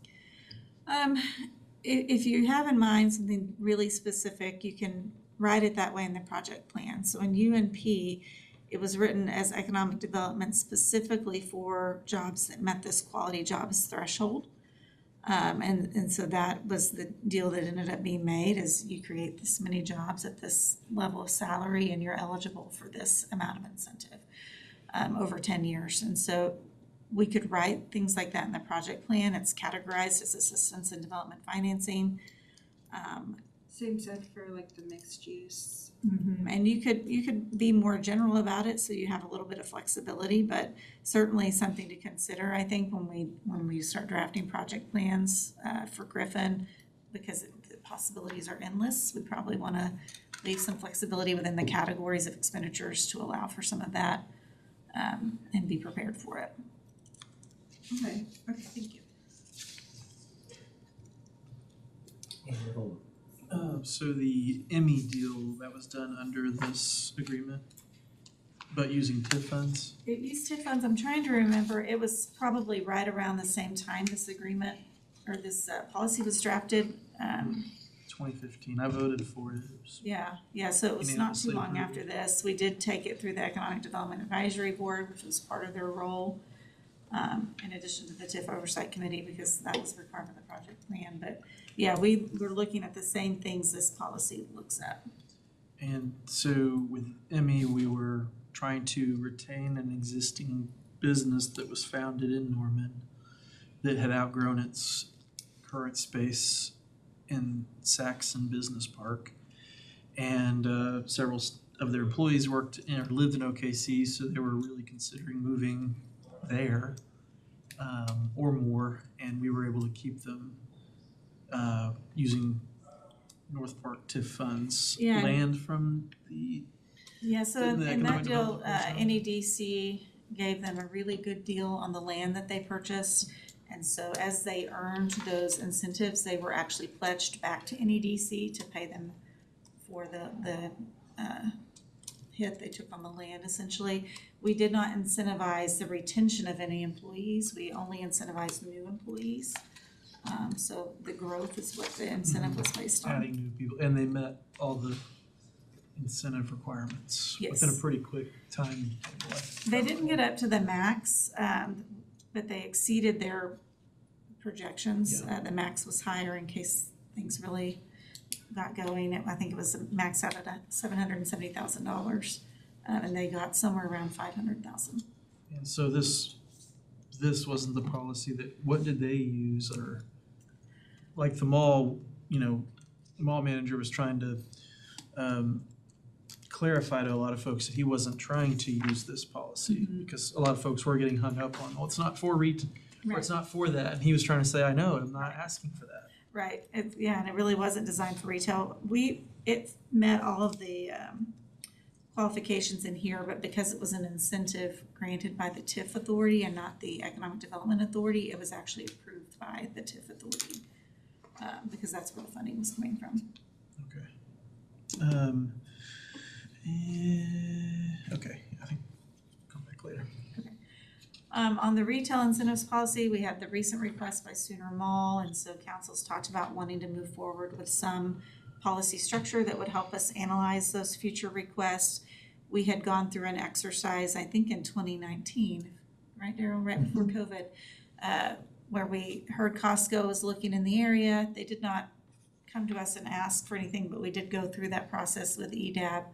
If you have in mind something really specific, you can write it that way in the project plan. So in UNP, it was written as economic development specifically for jobs that met this quality jobs threshold. And so that was the deal that ended up being made, is you create this many jobs at this level of salary and you're eligible for this amount of incentive over 10 years. And so we could write things like that in the project plan. It's categorized as assistance in development financing. Same said for like the mixed use. And you could be more general about it, so you have a little bit of flexibility, but certainly something to consider, I think, when we start drafting project plans for Griffin, because the possibilities are endless. We probably want to leave some flexibility within the categories of expenditures to allow for some of that and be prepared for it. Okay, thank you. So the Emmy deal, that was done under this agreement, but using TIF funds? It used TIF funds. I'm trying to remember. It was probably right around the same time this agreement or this policy was drafted. 2015, I voted for it. Yeah, so it was not too long after this. We did take it through the Economic Development Advisory Board, which was part of their role, in addition to the TIF Oversight Committee, because that was a requirement of the project plan. But yeah, we were looking at the same things this policy looks at. And so with Emmy, we were trying to retain an existing business that was founded in Norman that had outgrown its current space in Saxon Business Park. And several of their employees worked or lived in OKC, so they were really considering moving there or more, and we were able to keep them using North Park TIF funds, Yeah. land from the Yeah, so Didn't the in that Economic deal, Development NEDC gave them a really good deal on the land that they purchased. And so as they earned those incentives, they were actually pledged back to NEDC to pay them for the hit they took on the land, essentially. We did not incentivize the retention of any employees. We only incentivized new employees. So the growth is what the incentive was based on. adding new people, and they met all the incentive requirements within a Yes. pretty quick time. They didn't get up to the max, but they exceeded their projections. The max was higher in case things really got going. I think it was maxed out at $770,000, and they got somewhere around $500,000. And so this wasn't the policy that, what did they use, or? like the mall, the mall manager was trying to clarify to a lot of folks that he wasn't trying to use this policy, because a lot of folks were getting hung up on, well, it's not for or it's not for that, and he was trying to say, I know, I'm not asking for that. Right, and it really wasn't designed for retail. It met all of the qualifications in here, but because it was an incentive granted by the TIF authority and not the Economic Development Authority, it was actually approved by the TIF authority, because that's where the funding was coming from. Okay. Okay, I think, come back later. On the retail incentives policy, we had the recent request by Sooner Mall, and so council's talked about wanting to move forward with some policy structure that would help us analyze those future requests. We had gone through an exercise, I think in 2019, right, Daryl, right before COVID, where we heard Costco was looking in the area. They did not come to us and ask for anything, but we did go through that process with EDAB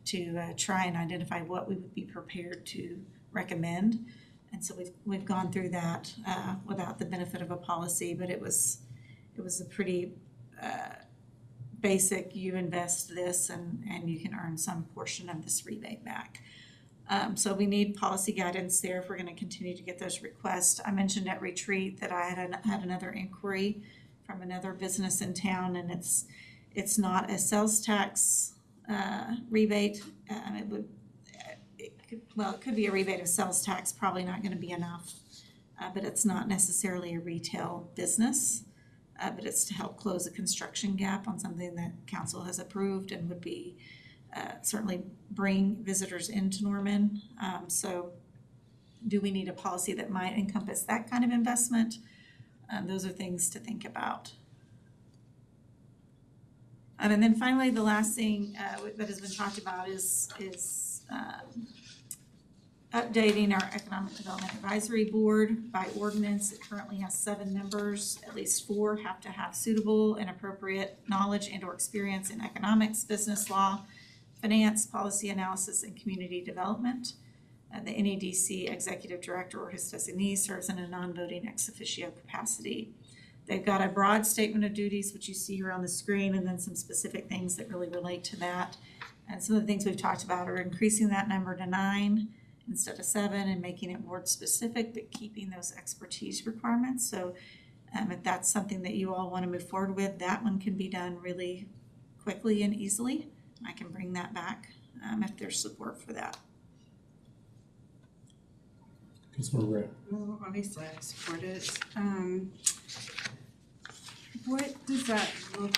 to try and identify what we would be prepared to recommend. And so we've gone through that without the benefit of a policy, but it was a pretty basic, you invest this and you can earn some portion of this rebate back. So we need policy guidance there if we're going to continue to get those requests. I mentioned at retreat that I had another inquiry from another business in town, and it's not a sales tax rebate. It could be a rebate of sales tax, probably not going to be enough, but it's not necessarily a retail business, but it's to help close a construction gap on something that council has approved and would be certainly bring visitors into Norman. So do we need a policy that might encompass that kind of investment? Those are things to think about. And then finally, the last thing that has been talked about is updating our Economic Development Advisory Board by ordinance. It currently has 7 members. At least 4 have to have suitable and appropriate knowledge and or experience in economics, business law, finance, policy analysis, and community development. The NEDC Executive Director or his designee serves in a non-voting ex officio capacity. They've got a broad statement of duties, which you see here on the screen, and then some specific things that really relate to that. And some of the things we've talked about are increasing that number to 9 instead of 7 and making it board specific, but keeping those expertise requirements. So if that's something that you all want to move forward with, that one can be done really quickly and easily. I can bring that back if there's support for that. Councilmember Grant. Well, obviously I support it. What does that look,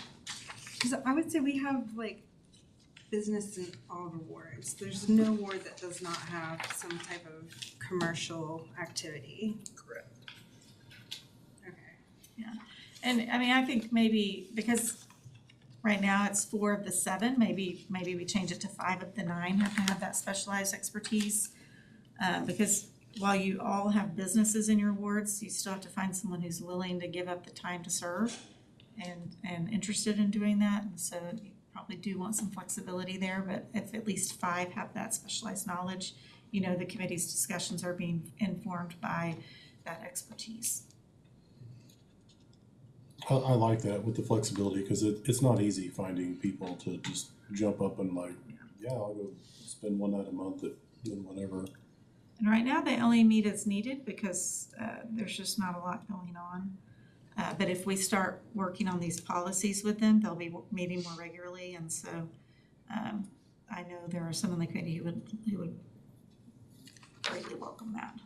because I would say we have like business in all the wards. There's no ward that does not have some type of commercial activity. Correct. Okay. And I mean, I think maybe because right now it's 4 of the 7, maybe we change it to 5 of the 9 have to have that specialized expertise. Because while you all have businesses in your wards, you still have to find someone who's willing to give up the time to serve and interested in doing that. And so you probably do want some flexibility there, but if at least 5 have that specialized knowledge, the committee's discussions are being informed by that expertise. I like that with the flexibility, because it's not easy finding people to just jump up and like, yeah, I'll go spend one night a month at doing whatever. And right now, they only meet as needed because there's just not a lot going on. But if we start working on these policies with them, they'll be meeting more regularly. And so I know there are some in the committee who would greatly welcome that.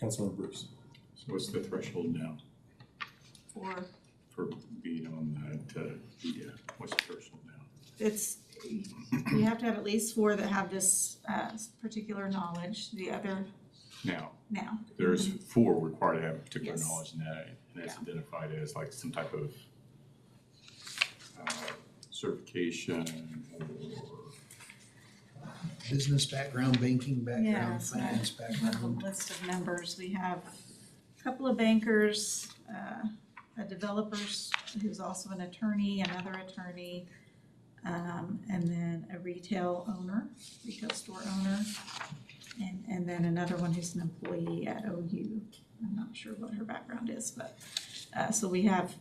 Councilmember Bruce. So what's the threshold now for being on that media? What's the threshold now? You have to have at least 4 that have this particular knowledge. The other Now. There's 4 required to have particular Yes. knowledge in that, and it's identified as like some type of certification or Business background, banking Yeah, background, so finance we have a background. list of members. We have a couple of bankers, a developer who's also an attorney, another attorney, and then a retail store owner, and then another one who's an employee at OU. I'm not sure what her background is, but so we have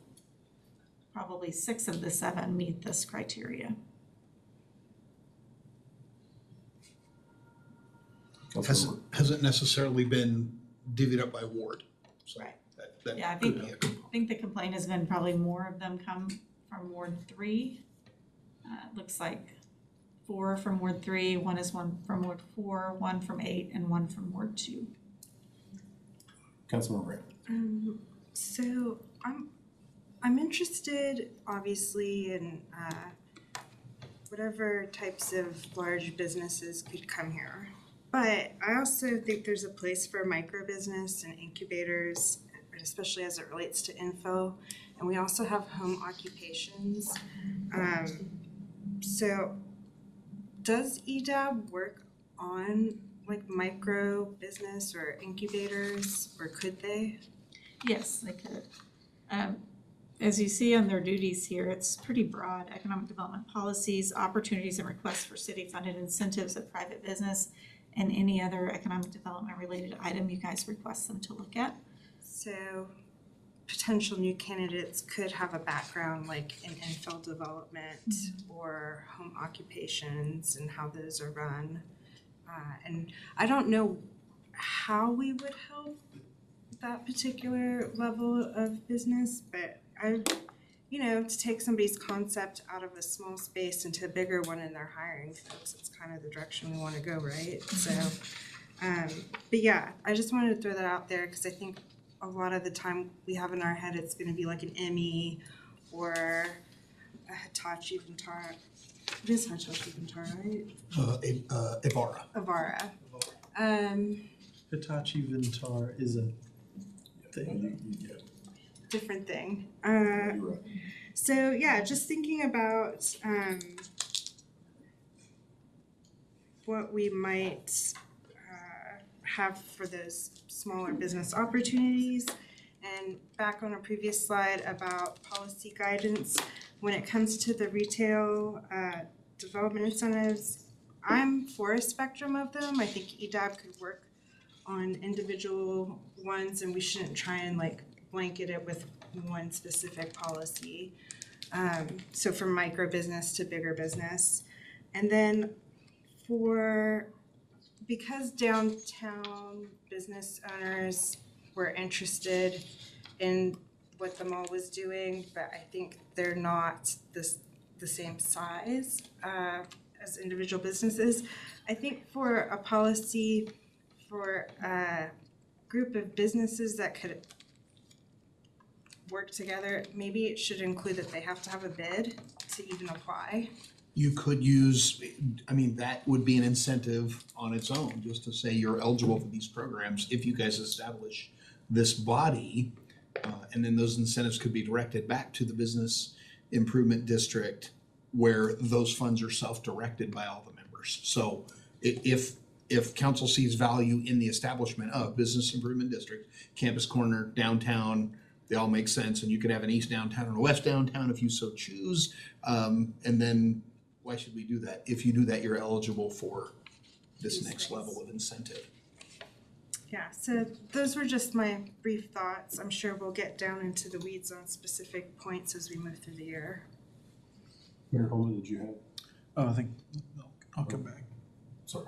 probably 6 of the 7 meet this criteria. Hasn't necessarily been divvied up by ward, so Right. that Yeah, I could think, be a I component. think the complaint has been probably more of them come from Ward 3. Looks like 4 from Ward 3, 1 is one from Ward 4, 1 from 8, and 1 from Ward 2. Councilmember Brand. So I'm interested, obviously, in whatever types of large businesses could come here. But I also think there's a place for micro business and incubators, especially as it relates to info. And we also have home occupations. So does EDAB work on like micro business or incubators, or could they? Yes, they could. As you see on their duties here, it's pretty broad. Economic development policies, opportunities and requests for city-funded incentives of private business, and any other economic development related item you guys request them to look at. So potential new candidates could have a background like in infill development or home occupations and how those are run. And I don't know how we would help that particular level of business, but to take somebody's concept out of a small space into a bigger one and they're hiring folks, it's kind of the direction we want to go, right? So, but yeah, I just wanted to throw that out there because I think a lot of the time we have in our head it's going to be like an Emmy or a Hitachi Vantara. It is Hitachi Vantara, right? Ibarra. Avara. Hitachi Ventar is a thing. Different thing. You're right. So yeah, just thinking about what we might have for those smaller business opportunities. And back on a previous slide about policy guidance, when it comes to the retail development incentives, I'm for a spectrum of them. I think EDAB could work on individual ones and we shouldn't try and like blanket it with one specific policy. So from micro business to bigger business. And then because downtown business owners were interested in what the mall was doing, but I think they're not the same size as individual businesses. I think for a policy for a group of businesses that could work together, maybe it should include that they have to have a bid to even apply. You could use, that would be an incentive on its own, just to say you're eligible for these programs if you guys establish this body. And then those incentives could be directed back to the business improvement district where those funds are self-directed by all the members. So if council sees value in the establishment of business improvement district, campus corner, downtown, they all make sense, and you could have an east downtown and a west downtown if you so choose. And then why should we do that? If you do that, you're eligible for this next level of incentive. Yeah, so those were just my brief thoughts. I'm sure we'll get down into the weeds on specific points as we move through the year. Mayor Holman, did you have? Oh, I think I'll come back. Sorry.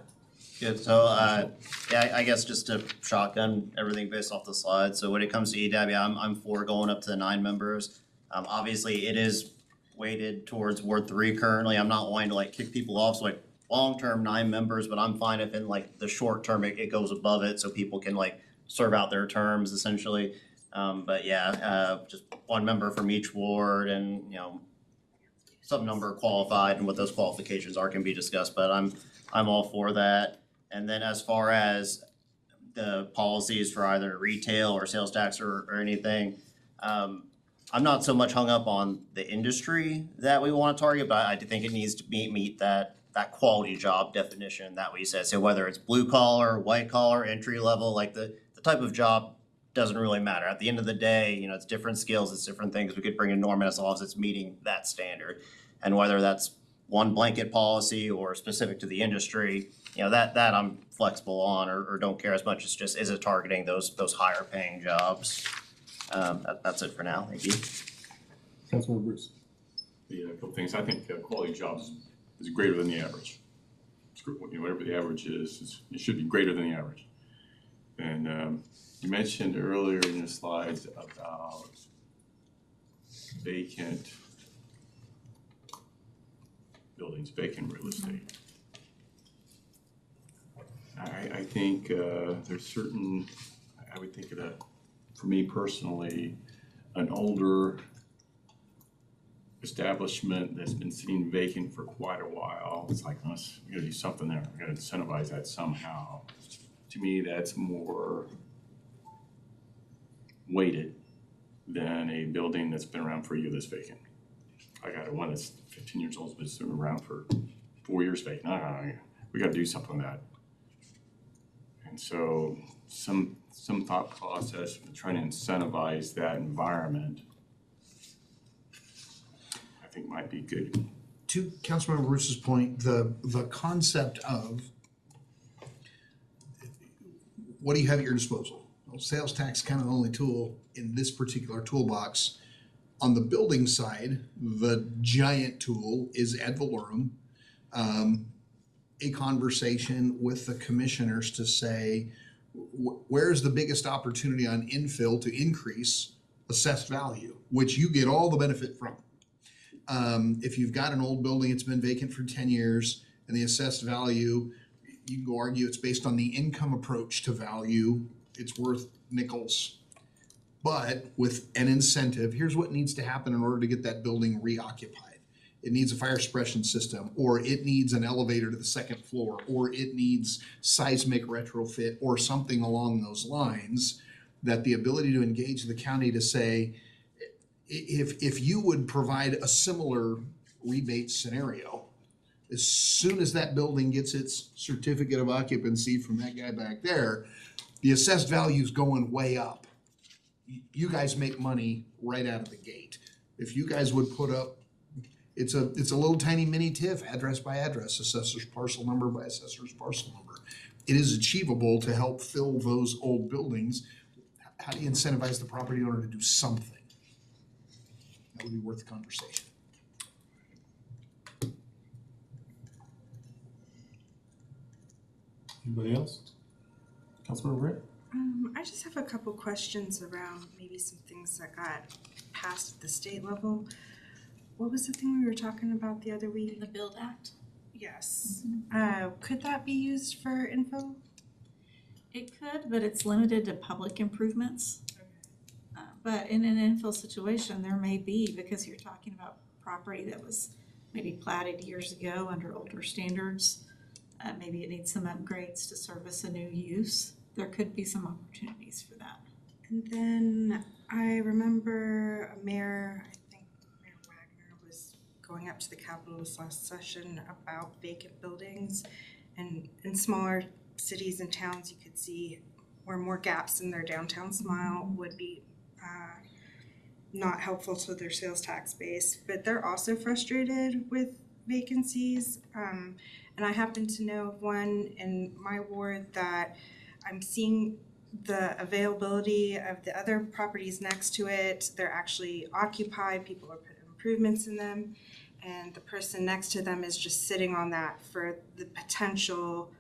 Good, so, I guess just to shotgun everything based off the slide, so when it comes to EDAB, I'm for going up to 9 members. Obviously, it is weighted towards Ward 3 currently, I'm not wanting to like kick people off, so like long-term 9 members, but I'm fine if in like the short term it goes above it, so people can like serve out their terms essentially. But yeah, just 1 member from each ward and, some number qualified and what those qualifications are can be discussed, but I'm all for that. And then as far as the policies for either retail or sales tax or anything, I'm not so much hung up on the industry that we want to target, but I do think it needs to meet that quality job definition that we said. So whether it's blue collar, white collar, entry level, like the type of job doesn't really matter. At the end of the day, it's different skills, it's different things. We could bring in Norman as long as it's meeting that standard. And whether that's one blanket policy or specific to the industry, that I'm flexible on or don't care as much. It's just, is it targeting those higher paying jobs? That's it for now. Thank you. Councilmember Bruce. A couple things. I think quality jobs is greater than the average. Whatever the average is, it should be greater than the average. And you mentioned earlier in your slides about vacant buildings, vacant real estate. I think there's certain, I would think of that, for me personally, an older establishment that's been sitting vacant for quite a while, it's like, we gotta do something there, we gotta incentivize that somehow. To me, that's more weighted than a building that's been around for a year that's vacant. I got one that's 15 years old, that's been around for 4 years vacant. No, we gotta do something with that. And so some thought process of trying to incentivize that environment, I think might be good. To Councilmember Bruce's point, the concept of what do you have at your disposal? Well, sales tax is kind of the only tool in this particular toolbox. On the building side, the giant tool is ad valorem, a conversation with the commissioners to say, where's the biggest opportunity on infill to increase assessed value, which you get all the benefit from. If you've got an old building, it's been vacant for 10 years, and the assessed value, you can go argue it's based on the income approach to value, it's worth nickels. But with an incentive, here's what needs to happen in order to get that building reoccupied. It needs a fire suppression system, or it needs an elevator to the second floor, or it needs seismic retrofit, or something along those lines, that the ability to engage the county to say, if you would provide a similar rebate scenario, as soon as that building gets its certificate of occupancy from that guy back there, the assessed value's going way up. You guys make money right out of the gate. If you guys would put up, it's a little tiny mini TIF, address by address, assessor's parcel number by assessor's parcel number. It is achievable to help fill those old buildings. How do you incentivize the property owner to do something? That would be worth the conversation. Anybody else? Councilmember Britt? I just have a couple questions around maybe some things that got passed at the state level. What was the thing we were talking about the other week? The Build Act. Yes. Could that be used for info? It could, but it's limited to public improvements. But in an infill situation, there may be, because you're talking about property that was maybe platted years ago under older standards. Maybe it needs some upgrades to service a new use. There could be some opportunities for that. And then I remember Mayor Wagner was going up to the Capitol this last session about vacant buildings. And in smaller cities and towns, you could see where more gaps in their downtown smile would be not helpful to their sales tax base. But they're also frustrated with vacancies. And I happen to know of one in my ward that I'm seeing the availability of the other properties next to it. They're actually occupied, people are putting improvements in them, and the person next to them is just sitting on that for the potential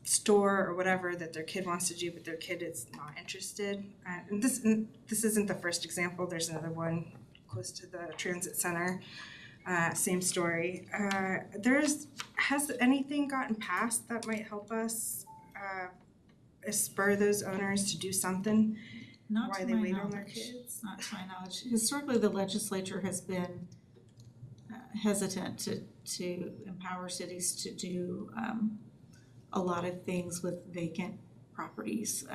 store or whatever that their kid wants to do, but their kid is not interested. And this isn't the first example. There's another one close to the transit center. Same story. Has anything gotten passed that might help us spur those owners to do something? Not Why to they my wait on their knowledge. kids? Not to my knowledge. Historically, the legislature has been hesitant to empower cities to do a lot of things with vacant properties.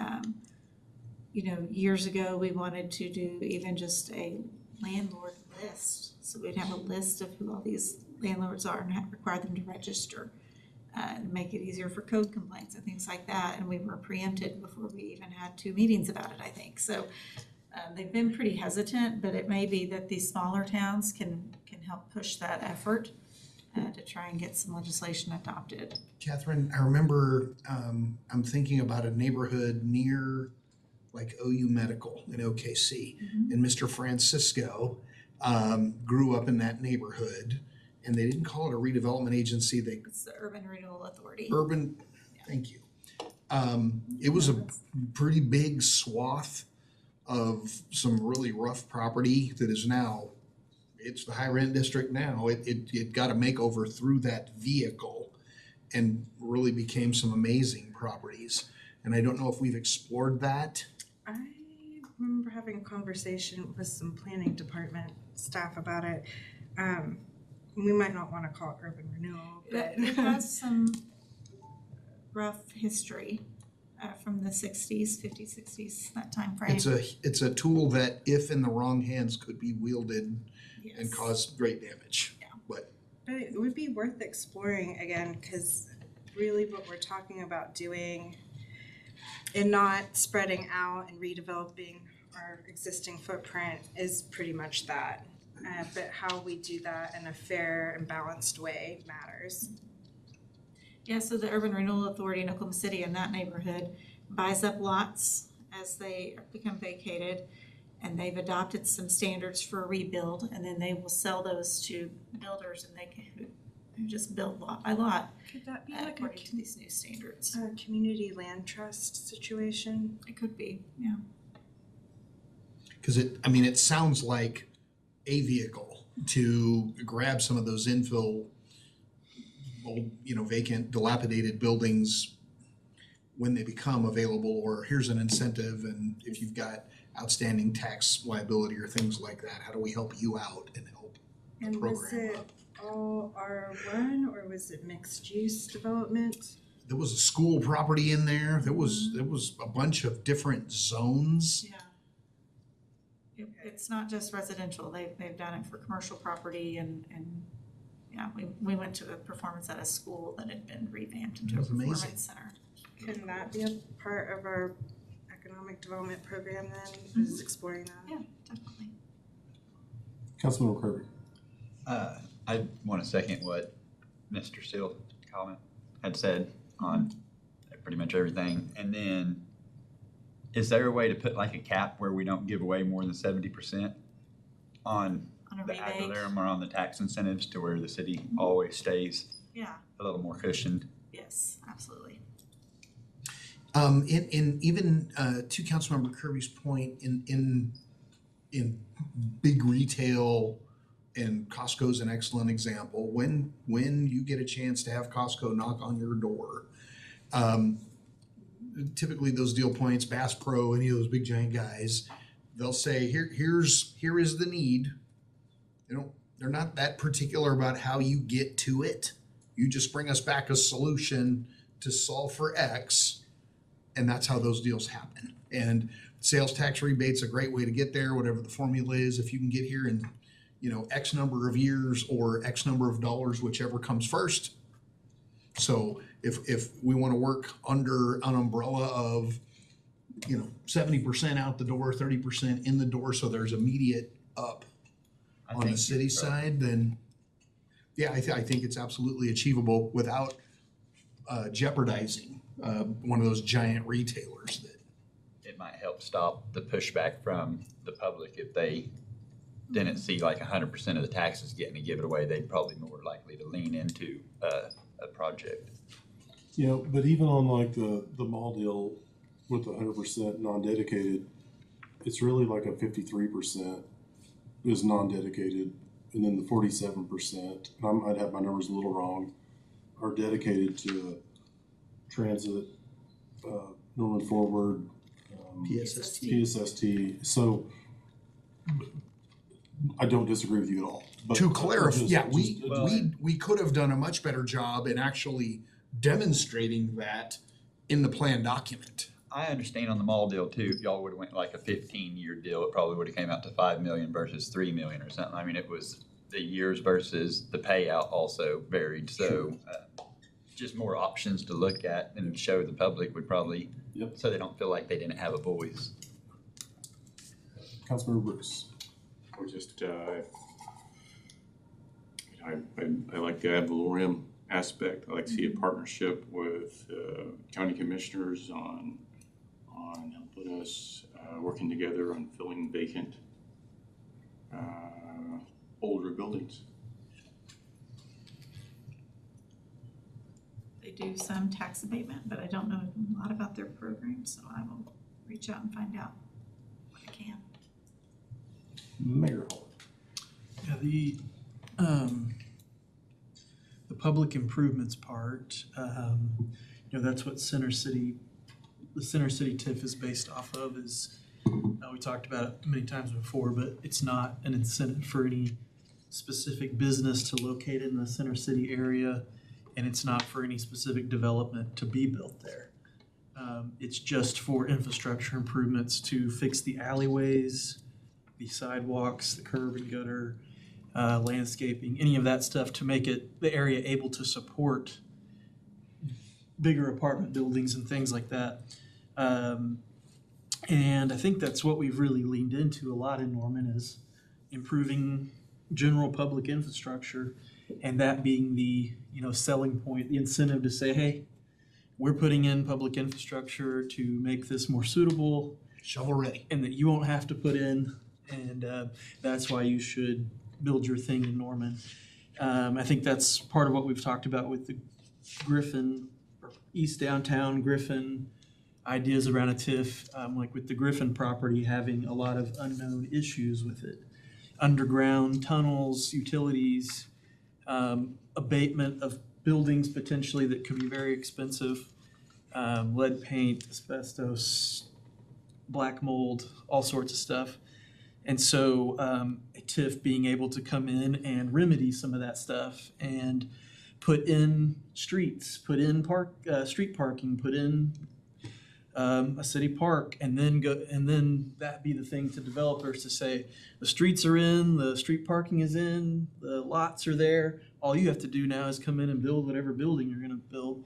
Years ago, we wanted to do even just a landlord list. So we'd have a list of who all these landlords are and require them to register and make it easier for code complaints and things like that. And we were preempted before we even had 2 meetings about it, I think. So they've been pretty hesitant, but it may be that these smaller towns can help push that effort to try and get some legislation adopted. Catherine, I remember, I'm thinking about a neighborhood near like OU Medical in OKC. And Mr. Francisco grew up in that neighborhood, and they didn't call it a redevelopment agency, they It's the Urban Renewal Authority. urban, thank you. It was a pretty big swath of some really rough property that is now, it's the high rent district now. It got a makeover through that vehicle and really became some amazing properties. And I don't know if we've explored that. I remember having a conversation with some planning department staff about it. We might not wanna call it urban renewal, but. It has some rough history from the 60s, 50s, 60s, that time frame. It's a tool that, if in the wrong hands, could be wielded and Yes. cause great damage. Yeah. But But it would be worth exploring again, because really what we're talking about doing and not spreading out and redeveloping our existing footprint is pretty much that. But how we do that in a fair and balanced way matters. Yeah, so the Urban Renewal Authority in Oklahoma City in that neighborhood buys up lots as they become vacated, and they've adopted some standards for a rebuild, and then they will sell those to builders, and they can who just build lot by lot Could that be like according to these new standards. a community land trust situation? It could be, yeah. because it sounds like a vehicle to grab some of those infill, old, vacant, dilapidated buildings when they become available, or here's an incentive, and if you've got outstanding tax liability or things like that, how do we help you out and help the And was program it up? all R1 or was it mixed use development? There was a school property in there, there was a bunch of different zones. Yeah. It's not just residential, they've done it for commercial property and yeah, we went to a performance at a school that had been revamped into a That's amazing. performance center. Can that be a part of our economic development program then, is exploring that? Yeah, definitely. Councilmember Kirby. I want to second what Mr. Steele had said on pretty much everything. And then, is there a way to put like a cap where we don't give away more than 70% on On a the ad rebate, valorem or on the tax incentives to where the city always stays yeah, a little more cushioned? yes, absolutely. In even to Councilmember Kirby's point, in big retail, and Costco's an excellent example. When you get a chance to have Costco knock on your door, typically those deal points, Bass Pro, any of those big giant guys, they'll say, here is the need. They're not that particular about how you get to it. You just bring us back a solution to solve for X, and that's how those deals happen. And sales tax rebate's a great way to get there, whatever the formula is. If you can get here in, X number of years or X number of dollars, whichever comes first. So if we want to work under an umbrella of, 70% out the door, 30% in the door, so there's immediate up on the city side, then yeah, I think it's absolutely achievable without jeopardizing one of those giant retailers that. It might help stop the pushback from the public if they didn't see like 100% of the taxes getting to give it away. They'd probably be more likely to lean into a project. But even on like the mall deal with the 100% non-dedicated, it's really like a 53% is non-dedicated, and then the 47%, and I might have my numbers a little wrong, are dedicated to transit, Norman Forward, PSST. So I don't disagree with you at all. But To clarify, just- yeah, just- we could have done a much better job in actually demonstrating that in the plan document. I understand on the mall deal too, if y'all would've went like a 15-year deal, it probably would've came out to 5 million versus 3 million or something. I mean, it was the years versus the payout also varied, so just more options to look at and show the public would probably, Yep. so they don't feel like they didn't have a voice. Councilmember Bruce. Or just, I like the ad valorem aspect. I like to see a partnership with county commissioners on helping us working together on filling vacant Older buildings. They do some tax abatement, but I don't know a lot about their program, so I will reach out and find out what I can. Mayor Hall. Yeah, the public improvements part, that's what the Center City TIF is based off of is, we talked about it many times before, but it's not an incentive for any specific business to locate in the Center City area, and it's not for any specific development to be built there. It's just for infrastructure improvements to fix the alleyways, the sidewalks, the curb and gutter, landscaping, any of that stuff to make the area able to support bigger apartment buildings and things like that. And I think that's what we've really leaned into a lot in Norman is improving general public infrastructure, and that being the selling point, the incentive to say, hey, we're putting in public infrastructure to make this more suitable, Shovel ready. and that you won't have to put in, and that's why you should build your thing in Norman. I think that's part of what we've talked about with the Griffin, or East Downtown Griffin ideas around a TIF, like with the Griffin property having a lot of unknown issues with it. Underground tunnels, utilities, abatement of buildings potentially that could be very expensive, lead paint, asbestos, black mold, all sorts of stuff. And so a TIF being able to come in and remedy some of that stuff and put in streets, put in street parking, put in a city park, and then that be the thing to developers to say, the streets are in, the street parking is in, the lots are there. All you have to do now is come in and build whatever building you're gonna build.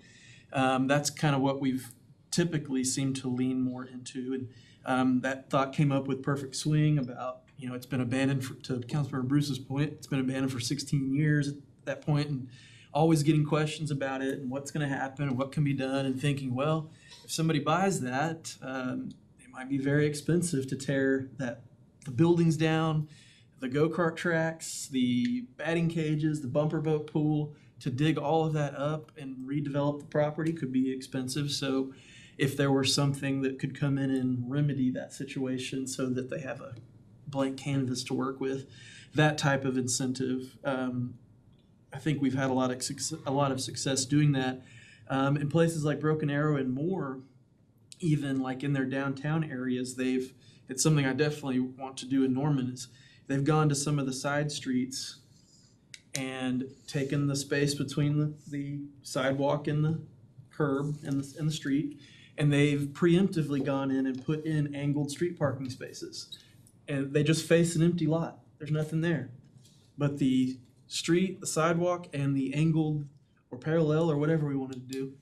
That's kind of what we've typically seemed to lean more into. And that thought came up with Perfect Swing about, it's been abandoned to Councilmember Bruce's point, it's been abandoned for 16 years at that point, and always getting questions about it and what's gonna happen and what can be done, and thinking, well, if somebody buys that, it might be very expensive to tear the buildings down, the go-kart tracks, the batting cages, the bumper boat pool, to dig all of that up and redevelop the property could be expensive. So if there were something that could come in and remedy that situation so that they have a blank canvas to work with, that type of incentive, I think we've had a lot of success doing that. In places like Broken Arrow and more, even like in their downtown areas, it's something I definitely want to do in Norman, is they've gone to some of the side streets and taken the space between the sidewalk and the curb and the street, and they've preemptively gone in and put in angled street parking spaces. And they just face an empty lot. There's nothing there. But the street, the sidewalk, and the angled or parallel or whatever we wanted to do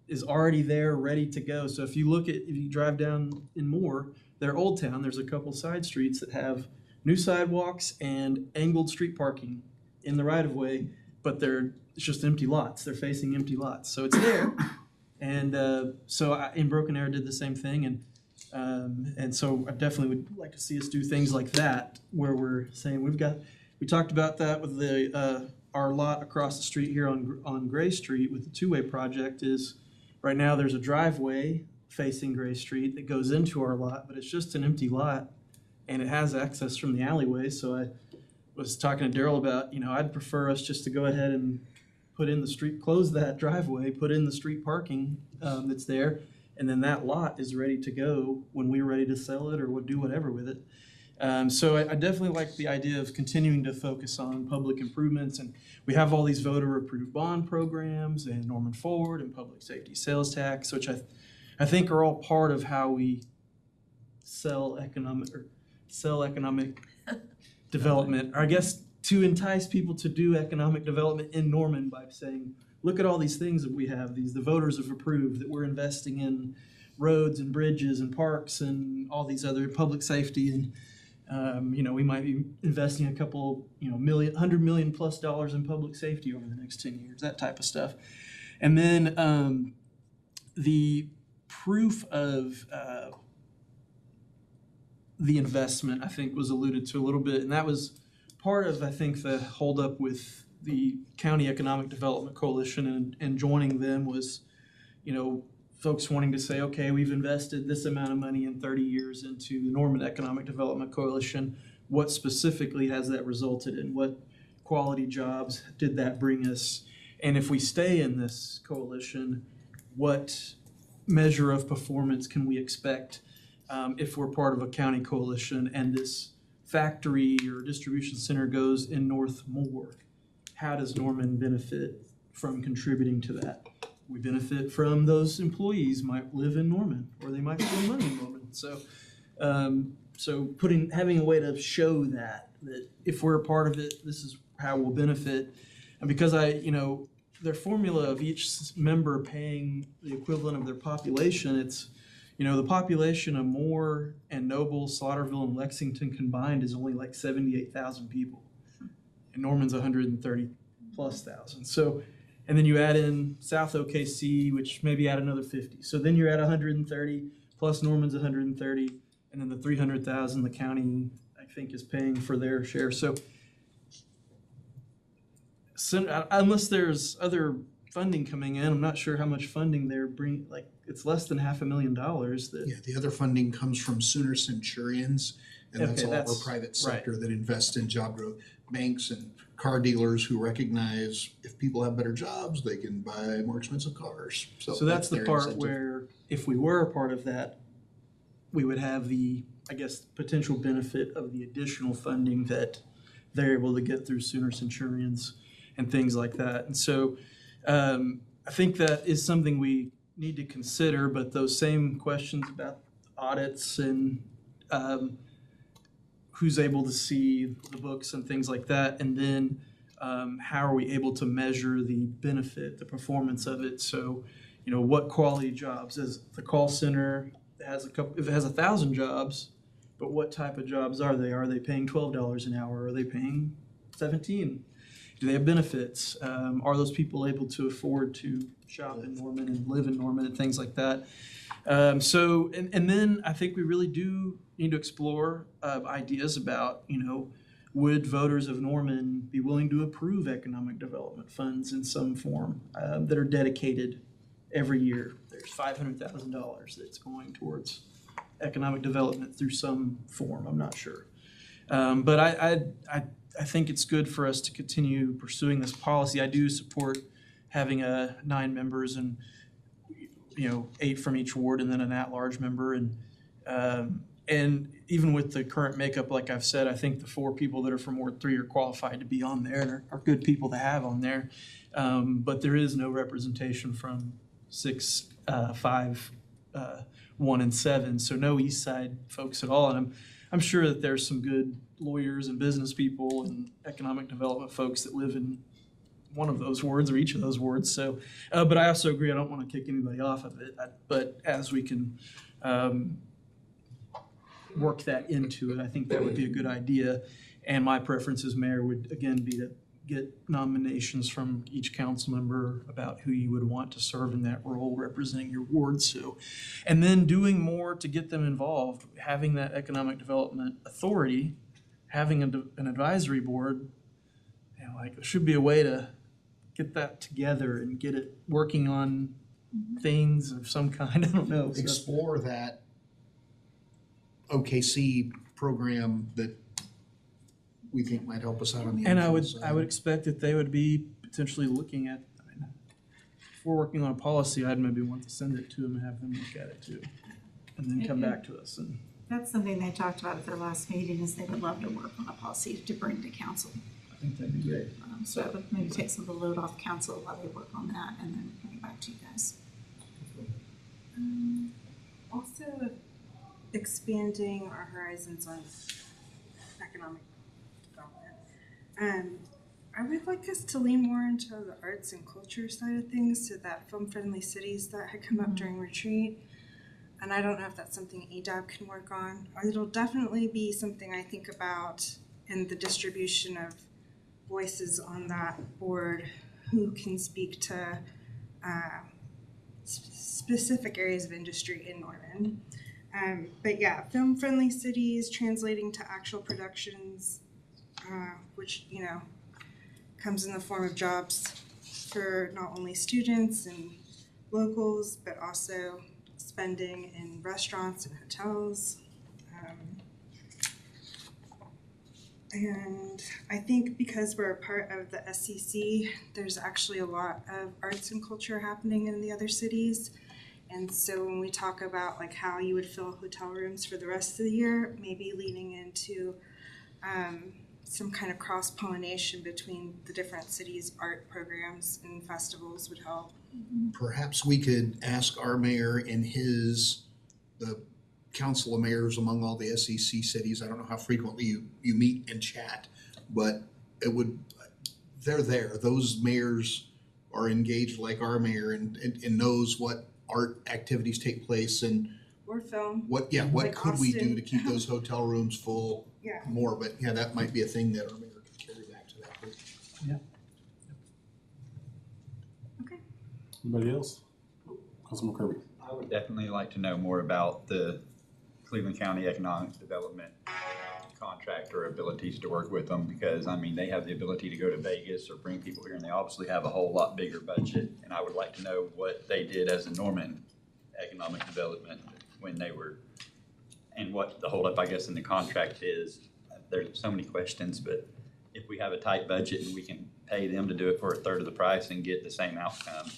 is already there, ready to go. So if you drive down in Moore, their Old Town, there's a couple side streets that have new sidewalks and angled street parking in the right of way, but it's just empty lots. They're facing empty lots. So it's there. And so in Broken Arrow did the same thing. And so I definitely would like to see us do things like that, where we're saying we talked about that with our lot across the street here on Gray Street with the two-way project. Is right now there's a driveway facing Gray Street that goes into our lot, but it's just an empty lot and it has access from the alleyway. So I was talking to Daryl about, I'd prefer us just to go ahead and close that driveway, put in the street parking that's there, and then that lot is ready to go when we're ready to sell it or do whatever with it. So I definitely like the idea of continuing to focus on public improvements, and we have all these voter-approved bond programs and Norman Forward and public safety sales tax, which I think are all part of how we sell economic development, or I guess to entice people to do economic development in Norman by saying, look at all these things that we have, the voters have approved, that we're investing in roads and bridges and parks and all these other public safety, and we might be investing a couple, $100 million plus in public safety over the next 10 years, that type of stuff. And then the proof of the investment, I think, was alluded to a little bit, and that was part of, I think, the holdup with the County Economic Development Coalition and joining them was, you know, folks wanting to say, okay, we've invested this amount of money in 30 years into the Norman Economic Development Coalition. What specifically has that resulted in? What quality jobs did that bring us? And if we stay in this coalition, what measure of performance can we expect if we're part of a county coalition and this factory or distribution center goes in North Moore? How does Norman benefit from contributing to that? We benefit from those employees might live in Norman, or they might spend money in Norman. So, having a way to show that if we're a part of it, this is how we'll benefit. And because their formula of each member paying the equivalent of their population, it's, the population of Moore and Noble, Slaughterville, and Lexington combined is only like 78,000 people. And Norman's 130+ thousand. So, and then you add in South OKC, which maybe add another 50. So then you're at 130, plus Norman's 130, and then the 300,000 the county, I think, is paying for their share. So unless there's other funding coming in, I'm not sure how much funding they're bringing. Like, it's less than $500,000 that. Yeah, the other funding comes from Sooner Centurions, and that's Okay, all of our that's- private right. sector that invests in job growth. Banks and car dealers who recognize if people have better jobs, they can buy more expensive cars. So that's the their part incentive. where, if we were a part of that, we would have the, I guess, potential benefit of the additional funding that they're able to get through Sooner Centurions and things like that. And so I think that is something we need to consider, but those same questions about audits and who's able to see the books and things like that, and then how are we able to measure the benefit, the performance of it? So, what quality jobs? As the call center has if it has 1,000 jobs, but what type of jobs are they? Are they paying $12 an hour? Are they paying $17? Do they have benefits? Are those people able to afford to shop in Norman and live in Norman and things like that? And then I think we really do need to explore ideas about, would voters of Norman be willing to approve economic development funds in some form that are dedicated every year? There's $500,000 that's going towards economic development through some form. I'm not sure. But I think it's good for us to continue pursuing this policy. I do support having 9 members and 8 from each ward, and then an at-large member. And even with the current makeup, like I've said, I think the 4 people that are from Ward 3 are qualified to be on there and are good people to have on there. But there is no representation from 6, 5, 1, and 7, so no East Side folks at all. And I'm sure that there's some good lawyers and business people and economic development folks that live in one of those wards or each of those wards. So, but I also agree, I don't want to kick anybody off of it. But as we can work that into it, I think that would be a good idea. And my preference as mayor would, again, be to get nominations from each council member about who you would want to serve in that role representing your ward. So, and then doing more to get them involved, having that economic development authority, having an advisory board, there should be a way to get that together and get it working on things of some kind. I don't know. So, Explore that OKC program that we think might help us out on the. and infill I side. would expect that they would be potentially looking at, if we're working on a policy, I'd maybe want to send it to them and have them look at it too, and then come back to us. And That's something they talked about at their last meeting, is they would love to work on a policy to bring to council. I think that'd be great. So it would maybe take some of the load off council while they work on that, and then bring it back to you guys. Also, expanding our horizons on economic development. I would like us to lean more into the arts and culture side of things, so that film-friendly cities that had come up during retreat. And I don't know if that's something EDAB can work on. It'll definitely be something I think about in the distribution of voices on that board who can speak to specific areas of industry in Norman. But yeah, film-friendly cities translating to actual productions, which, you know, comes in the form of jobs for not only students and locals, but also spending in restaurants and hotels. And I think because we're a part of the SCC, there's actually a lot of arts and culture happening in the other cities. And so when we talk about like how you would fill hotel rooms for the rest of the year, maybe leaning into some kind of cross-pollination between the different cities' art programs and festivals would help. Perhaps we could ask our mayor and the council of mayors among all the SEC cities. I don't know how frequently you meet and chat, but they're there. Those mayors are engaged like our mayor and knows what art activities take place and Or film. what Like could we do Austin. to keep those hotel rooms full Yeah. more, but yeah, that might be a thing that our mayor could carry back to that group. Anybody else? Councilman Kirby. I would definitely like to know more about the Cleveland County Economic Development contract or abilities to work with them, because I mean, they have the ability to go to Vegas or bring people here, and they obviously have a whole lot bigger budget. And I would like to know what they did as a Norman Economic Development when they were, and what the holdup, I guess, in the contract is. There's so many questions, but if we have a tight budget and we can pay them to do it for a third of the price and get the same outcome.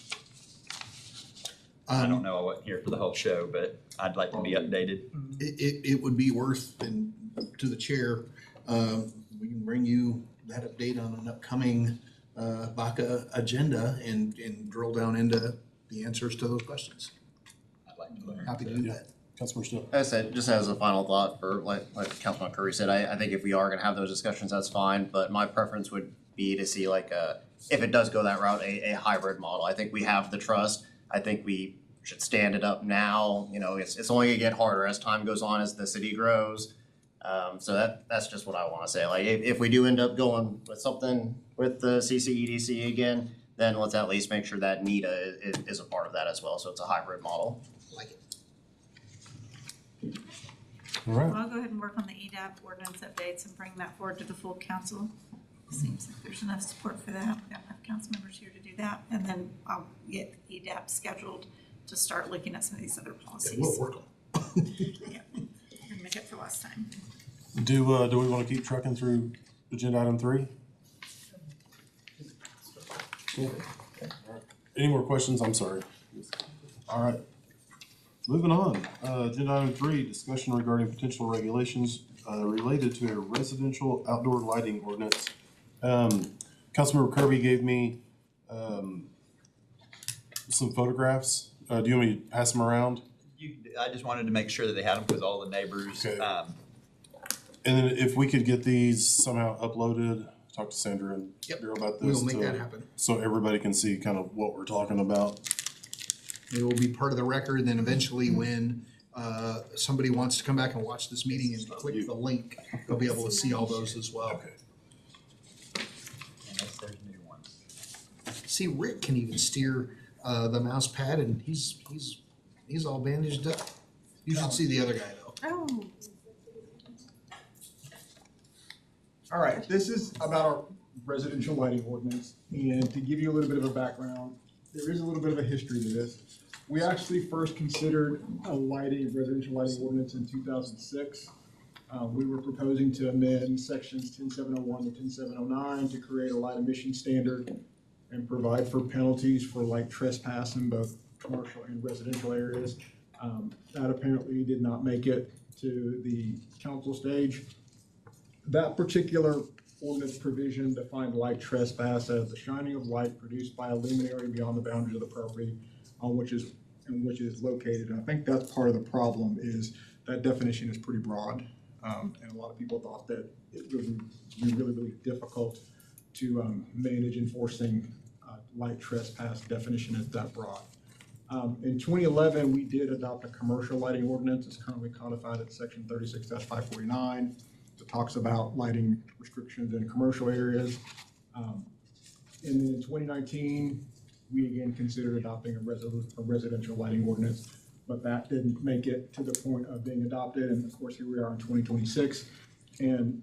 I don't know, I wasn't here for the whole show, but I'd like to be updated. It would be worth, and to the chair, we can bring you that update on an upcoming BACA agenda and drill down into the answers to those questions. I'd like to learn. Happy to do that. Councilman Still. As I said, just as a final thought for like Councilman Curry said, I think if we are gonna have those discussions, that's fine, but my preference would be to see like if it does go that route, a hybrid model. I think we have the trust. I think we should stand it up now. You know, it's only gonna get harder as time goes on, as the city grows. So that's just what I wanna say. Like if we do end up going with something with the CCEDC again, then let's at least make sure that NEDA is a part of that as well, so it's a hybrid model. Like it. All right. Well, I'll go ahead and work on the EDAP ordinance updates and bring that forward to the full council. Seems like there's enough support for that. We've got enough council members here to do that. And then I'll get EDAP scheduled to start looking at some of these other Yeah, policies. we'll work on it. Yeah, we're gonna make up for last time. Do we want to keep trucking through agenda item 3? Cool. Any more questions? I'm sorry. All right. Moving on, agenda item 3, discussion regarding potential regulations related to a residential outdoor lighting ordinance. Councilmember Kirby gave me some photographs. Do you want me to pass them around? I just wanted to make sure that they had them because all the neighbors, Okay. And then if we could get these somehow uploaded, talk to Sandra and Yep. Daryl about We this. will make to- that happen. So everybody can see kind of what we're talking about. It will be part of the record, and then eventually when somebody wants to come back and watch this meeting and click the link, they'll be able to see all those as well. Okay. unless there's new ones. See, Rick can even steer the mouse pad, and he's all bandaged up. You should see the other guy though. Oh, All right, this is about our residential lighting ordinance, and to give you a little bit of a background, there is a little bit of a history to this. We actually first considered a residential lighting ordinance in 2006. We were proposing to amend sections 10701 to 10709 to create a light emission standard and provide for penalties for light trespass in both commercial and residential areas. That apparently did not make it to the council stage. That particular ordinance provision defined light trespass as the shining of light produced by a luminary beyond the boundaries of the property on which is located. And I think that's part of the problem, is that definition is pretty broad. And a lot of people thought that it would be really, really difficult to manage enforcing light trespass definition as that broad. In 2011, we did adopt a commercial lighting ordinance. It's currently codified at section 36-549. It talks about lighting restrictions in commercial areas. And then in 2019, we again considered adopting a residential lighting ordinance. but that didn't make it to the point of being adopted, and of course, here we are in 2026. And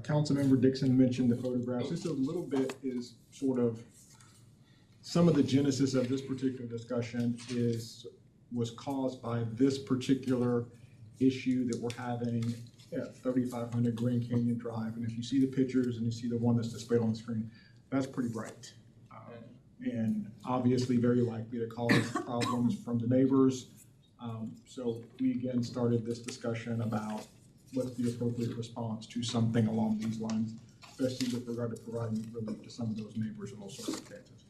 Councilmember Dixon mentioned the photographs. Just a little bit is sort of, some of the genesis of this particular discussion was caused by this particular issue that we're having at 3500 Grand Canyon Drive. And if you see the pictures and you see the one that's displayed on the screen, that's pretty bright. And obviously very likely to cause problems from the neighbors. So we again started this discussion about what's the appropriate response to something along these lines, especially with regard to providing relief to some of those neighbors in those circumstances.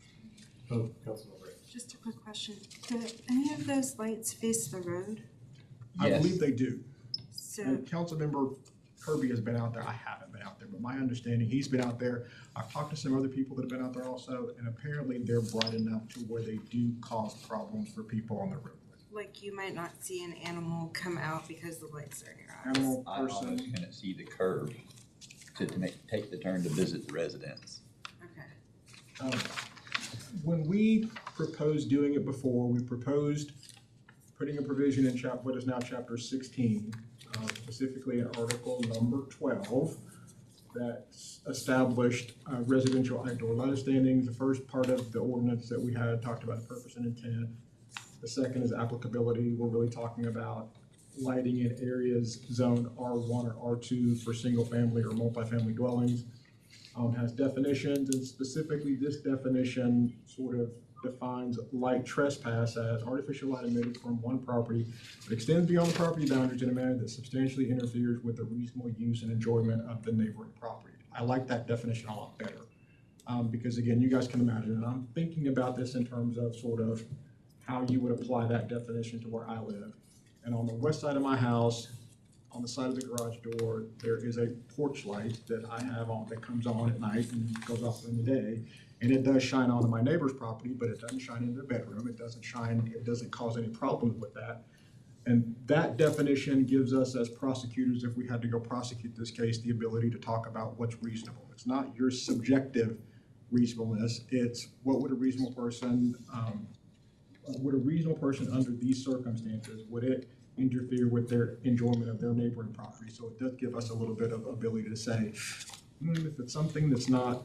Oh, Councilman Ray. Just a quick question. Do any of those lights face the road? I Yes. believe they do. So, And Councilmember Kirby has been out there. I haven't been out there, but my understanding, he's been out there. I've talked to some other people that have been out there also, and apparently they're bright enough to where they do cause problems for people on the road. like, you might not see an animal come out because the lights are in your eyes. Animal I almost person, couldn't see the curve to take the turn to visit the residents. Okay. when we proposed doing it before, we proposed putting a provision in what is now chapter 16, specifically in article number 12, that established residential outdoor light standings. The first part of the ordinance that we had talked about purpose and intent. The second is applicability. We're really talking about lighting in areas zoned R1 or R2 for single family or multifamily dwellings. Has definitions, and specifically this definition sort of defines light trespass as artificial light emitted from one property that extends beyond the property boundaries in a manner that substantially interferes with the reasonable use and enjoyment of the neighboring property. I like that definition a lot better. Because again, you guys can imagine, and I'm thinking about this in terms of sort of how you would apply that definition to where I live. And on the west side of my house, on the side of the garage door, there is a porch light that I have on, that comes on at night and goes off in the day. And it does shine onto my neighbor's property, but it doesn't shine in their bedroom. It doesn't cause any problems with that. And that definition gives us as prosecutors, if we had to go prosecute this case, the ability to talk about what's reasonable. It's not your subjective reasonableness. It's what would a reasonable person under these circumstances, would it interfere with their enjoyment of their neighboring property? So it does give us a little bit of ability to say, if it's something that's not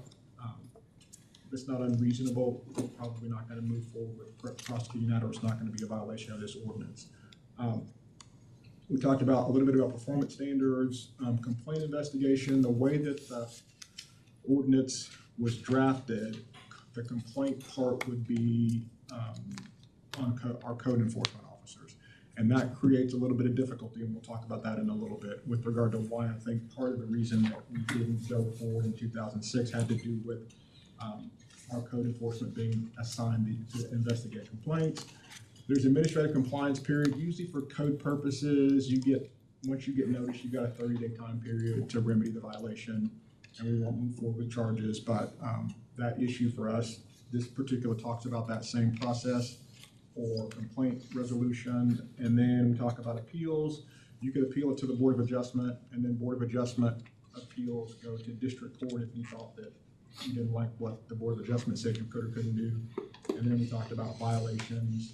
unreasonable, we're probably not gonna move forward with prosecuting that, or it's not gonna be a violation of this ordinance. We talked about a little bit about performance standards, complaint investigation. The way that the ordinance was drafted, the complaint part would be on our code enforcement officers. And that creates a little bit of difficulty, and we'll talk about that in a little bit, with regard to why I think part of the reason that we didn't go forward in 2006 had to do with our code enforcement being assigned to investigate complaints. There's administrative compliance period, usually for code purposes. Once you get notice, you've got a 30-day time period to remedy the violation, and we won't move forward with charges. But that issue for us, this particular talks about that same process for complaint resolution. And then we talk about appeals. You could appeal it to the Board of Adjustment, and then Board of Adjustment appeals go to district court if you thought that you didn't like what the Board of Adjustment said you could or couldn't do. And then we talked about violations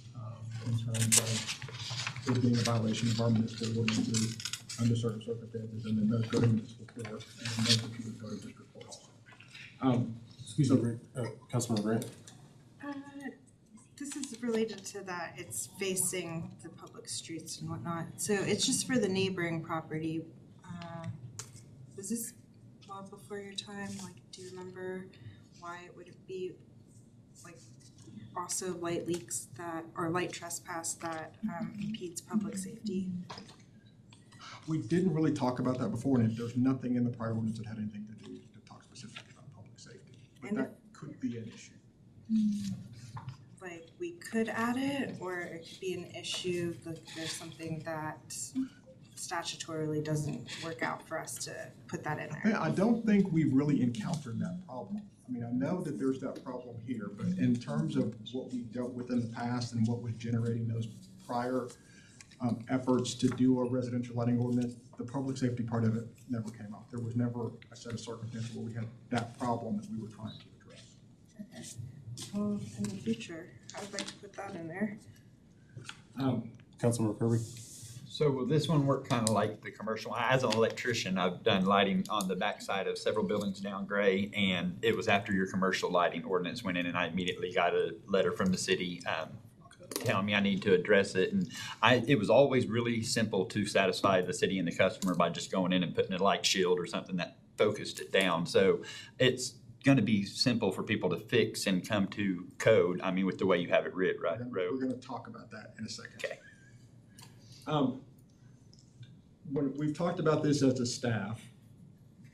in terms of it being a violation of our municipal ordinances under certain circumstances, and then those go to municipal court, and then those appeals go to district court also. Excuse me, Councilman Grant. This is related to that, it's facing the public streets and whatnot, so it's just for the neighboring property. Was this well before your time, like, do you remember why it would be, like, also light leaks that, or light trespass that impedes public safety? We didn't really talk about that before, and there's nothing in the prior ordinance that had anything to do to talk specifically about public safety, but And that could be an issue. Like, we could add it, or it could be an issue, like there's something that statutorily doesn't work out for us to put that in there. Yeah, I don't think we've really encountered that problem. I mean, I know that there's that problem here, but in terms of what we dealt with in the past and what was generating those prior efforts to do a residential lighting ordinance, the public safety part of it never came up. There was never a set of circumstances where we had that problem that we were trying to address. Okay. Well, in the future, I would like to put that in there. Councilmember Kirby? So will this one work kind of like the commercial? As an electrician, I've done lighting on the backside of several buildings down Gray, and it was after your commercial lighting ordinance went in, and I immediately got a letter from the city telling me I need to address it. And it was always really simple to satisfy the city and the customer by just going in and putting a light shield or something that focused it down. So it's going to be simple for people to fix and come to code. I mean, with the way you have it writ, right, We're Ro? gonna talk about that in a second. Okay. When we've talked about this as a staff,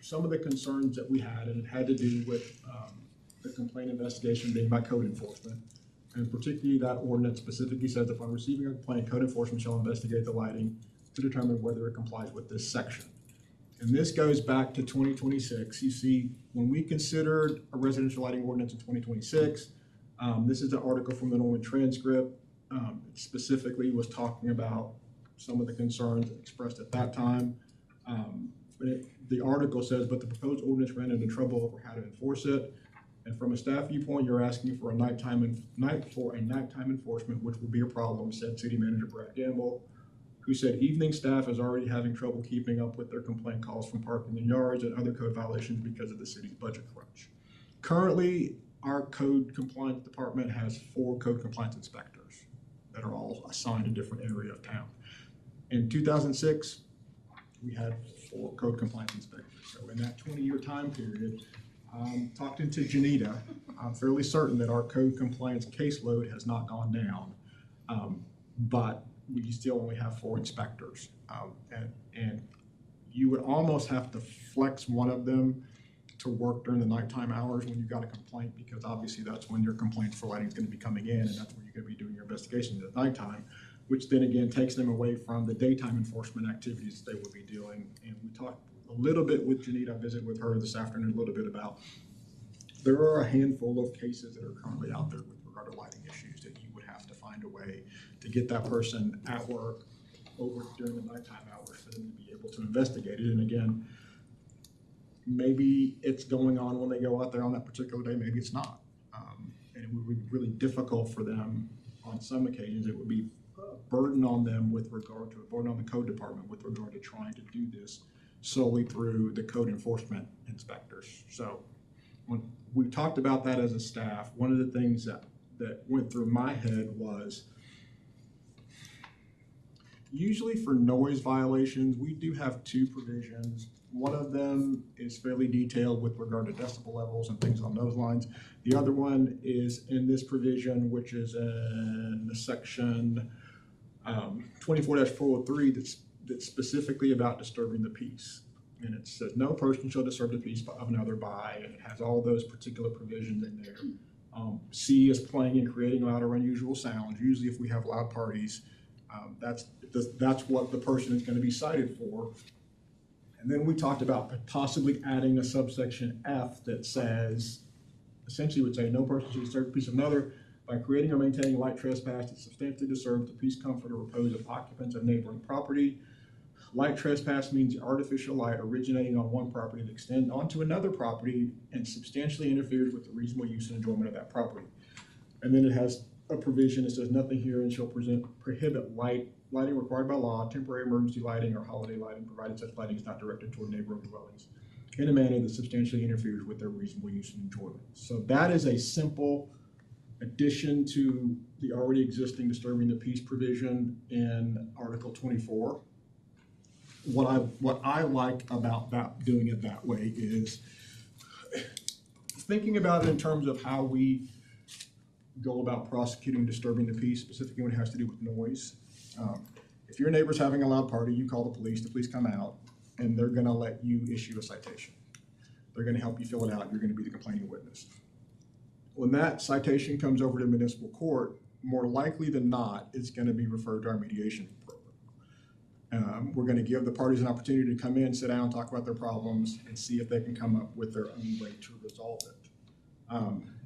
some of the concerns that we had, and it had to do with the complaint investigation being by code enforcement. And particularly that ordinance specifically says if I'm receiving a complaint, code enforcement shall investigate the lighting to determine whether it complies with this section. And this goes back to 2026. You see, when we considered a residential lighting ordinance in 2026, this is an article from the Norman transcript. It specifically was talking about some of the concerns expressed at that time. The article says, but the proposed ordinance ran into trouble over how to enforce it. And from a staff viewpoint, you're asking for a nighttime enforcement, which will be a problem, said City Manager Brad Gamble, who said evening staff is already having trouble keeping up with their complaint calls from parking in yards and other code violations because of the city's budget crunch. Currently, our code compliance department has 4 code compliance inspectors that are all assigned a different area of town. In 2006, we had 4 code compliance inspectors. So in that 20-year time period, talking to Janita, I'm fairly certain that our code compliance caseload has not gone down, but we still only have 4 inspectors. And you would almost have to flex one of them to work during the nighttime hours when you've got a complaint, because obviously that's when your complaint for lighting is going to be coming in, and that's when you're going to be doing your investigations at nighttime, which then again takes them away from the daytime enforcement activities they would be doing. And we talked a little bit with Janita, I visited with her this afternoon a little bit about, there are a handful of cases that are currently out there with regard to lighting issues that you would have to find a way to get that person at work over during the nighttime hours for them to be able to investigate it. And again, maybe it's going on when they go out there on that particular day, maybe it's not. And it would be really difficult for them on some occasions. It would be a burden on them with regard to, a burden on the code department with regard to trying to do this solely through the code enforcement inspectors. So when we talked about that as a staff, one of the things that went through my head was, usually for noise violations, we do have 2 provisions. One of them is fairly detailed with regard to decibel levels and things on those lines. The other one is in this provision, which is in the section 24-403 that's specifically about disturbing the peace. And it says no person shall disturb the peace of another by, and it has all those particular provisions in there. C is playing and creating loud or unusual sounds. Usually if we have loud parties, that's what the person is going to be cited for. And then we talked about possibly adding a subsection F that says, essentially would say, no person shall disturb the peace of another by creating or maintaining light trespass that substantially disturbs the peace, comfort, or repose of occupants of neighboring property. Light trespass means artificial light originating on one property that extends onto another property and substantially interferes with the reasonable use and enjoyment of that property. And then it has a provision that says nothing herein shall prohibit lighting required by law, temporary emergency lighting, or holiday lighting, provided such lighting is not directed toward neighboring dwellings in a manner that substantially interferes with their reasonable use and enjoyment. So that is a simple addition to the already existing disturbing the peace provision in Article 24. What I like about that, doing it that way, is thinking about it in terms of how we go about prosecuting disturbing the peace, specifically when it has to do with noise. If your neighbor's having a loud party, you call the police come out, and they're gonna let you issue a citation. They're gonna help you fill it out, you're gonna be the complaining witness. When that citation comes over to municipal court, more likely than not, it's gonna be referred to our mediation program. We're gonna give the parties an opportunity to come in, sit down, talk about their problems, and see if they can come up with their own way to resolve it.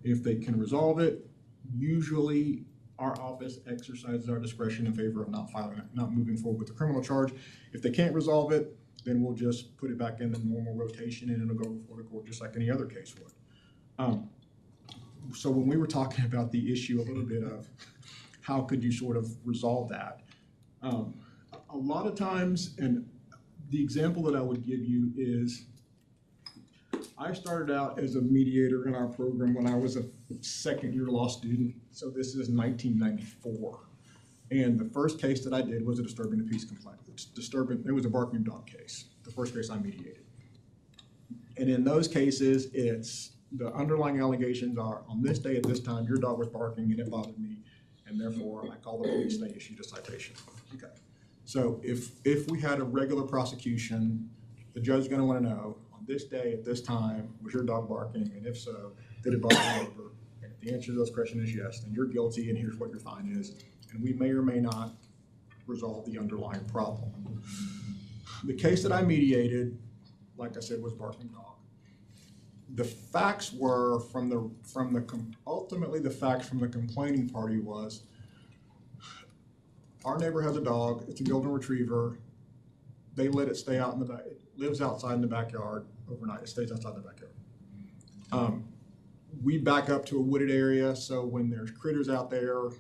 If they can resolve it, usually our office exercises our discretion in favor of not moving forward with the criminal charge. If they can't resolve it, then we'll just put it back in the normal rotation and it'll go before the court just like any other case would. So when we were talking about the issue a little bit of how could you sort of resolve that, A lot of times, and the example that I would give you is, I started out as a mediator in our program when I was a second-year law student, so this is 1994. And the first case that I did was a disturbing the peace complaint. It was a barking dog case, the first case I mediated. And in those cases, it's, the underlying allegations are, on this day at this time, your dog was barking and it bothered me, and therefore I called the police and they issued a citation. Okay. So if we had a regular prosecution, the judge is gonna wanna know, on this day at this time, was your dog barking, and if so, did it bother your neighbor? And if the answer to those questions is yes, then you're guilty and here's what your fine is. And we may or may not resolve the underlying problem. The case that I mediated, like I said, was barking dog. The facts were ultimately the facts from the complaining party was, our neighbor has a dog, it's a golden retriever. They let it stay out in the back, it lives outside in the backyard overnight, it stays outside the backyard. We back up to a wooded area, so when there's critters out there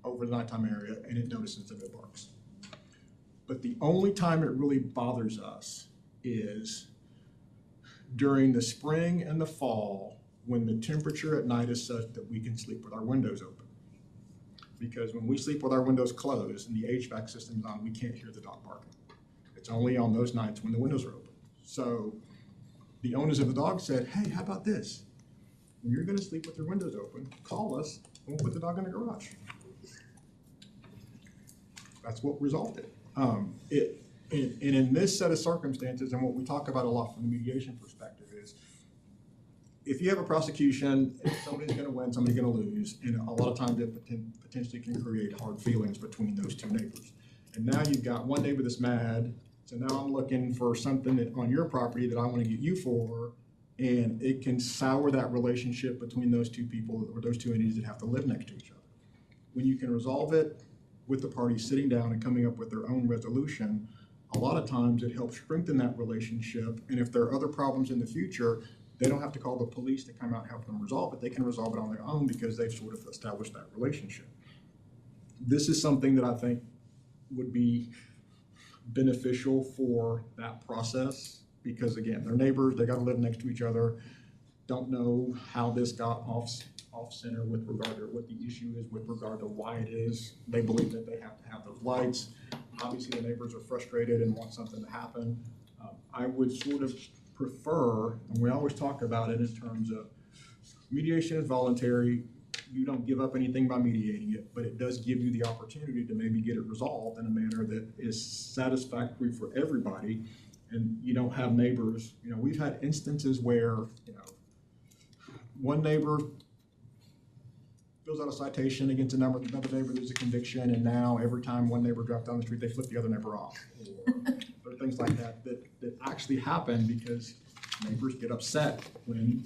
over the nighttime area, and it notices that it barks. But the only time it really bothers us is during the spring and the fall, when the temperature at night is such that we can sleep with our windows open. Because when we sleep with our windows closed and the HVAC system's on, we can't hear the dog barking. It's only on those nights when the windows are open. So the owners of the dog said, hey, how about this? When you're gonna sleep with your windows open, call us and we'll put the dog in the garage. That's what resolved it. And in this set of circumstances, and what we talk about a lot from the mediation perspective is, if you have a prosecution, somebody's gonna win, somebody's gonna lose, and a lot of times it potentially can create hard feelings between those two neighbors. And now you've got one neighbor that's mad, so now I'm looking for something that, on your property that I wanna get you for, and it can sour that relationship between those two people, or those two entities that have to live next to each other. When you can resolve it with the parties sitting down and coming up with their own resolution, a lot of times it helps strengthen that relationship. And if there are other problems in the future, they don't have to call the police to come out and help them resolve it. They can resolve it on their own because they've sort of established that relationship. This is something that I think would be beneficial for that process because, again, they're neighbors, they got to live next to each other, don't know how this got off center with regard to what the issue is, with regard to why it is. They believe that they have to have those lights. Obviously, the neighbors are frustrated and want something to happen. I would sort of prefer, and we always talk about it in terms of mediation is voluntary. You don't give up anything by mediating it, but it does give you the opportunity to maybe get it resolved in a manner that is satisfactory for everybody. And you don't have neighbors, we've had instances where, one neighbor fills out a citation against another neighbor, there's a conviction, and now every time one neighbor drives down the street, they flip the other neighbor off. Or things like that actually happen because neighbors get upset when,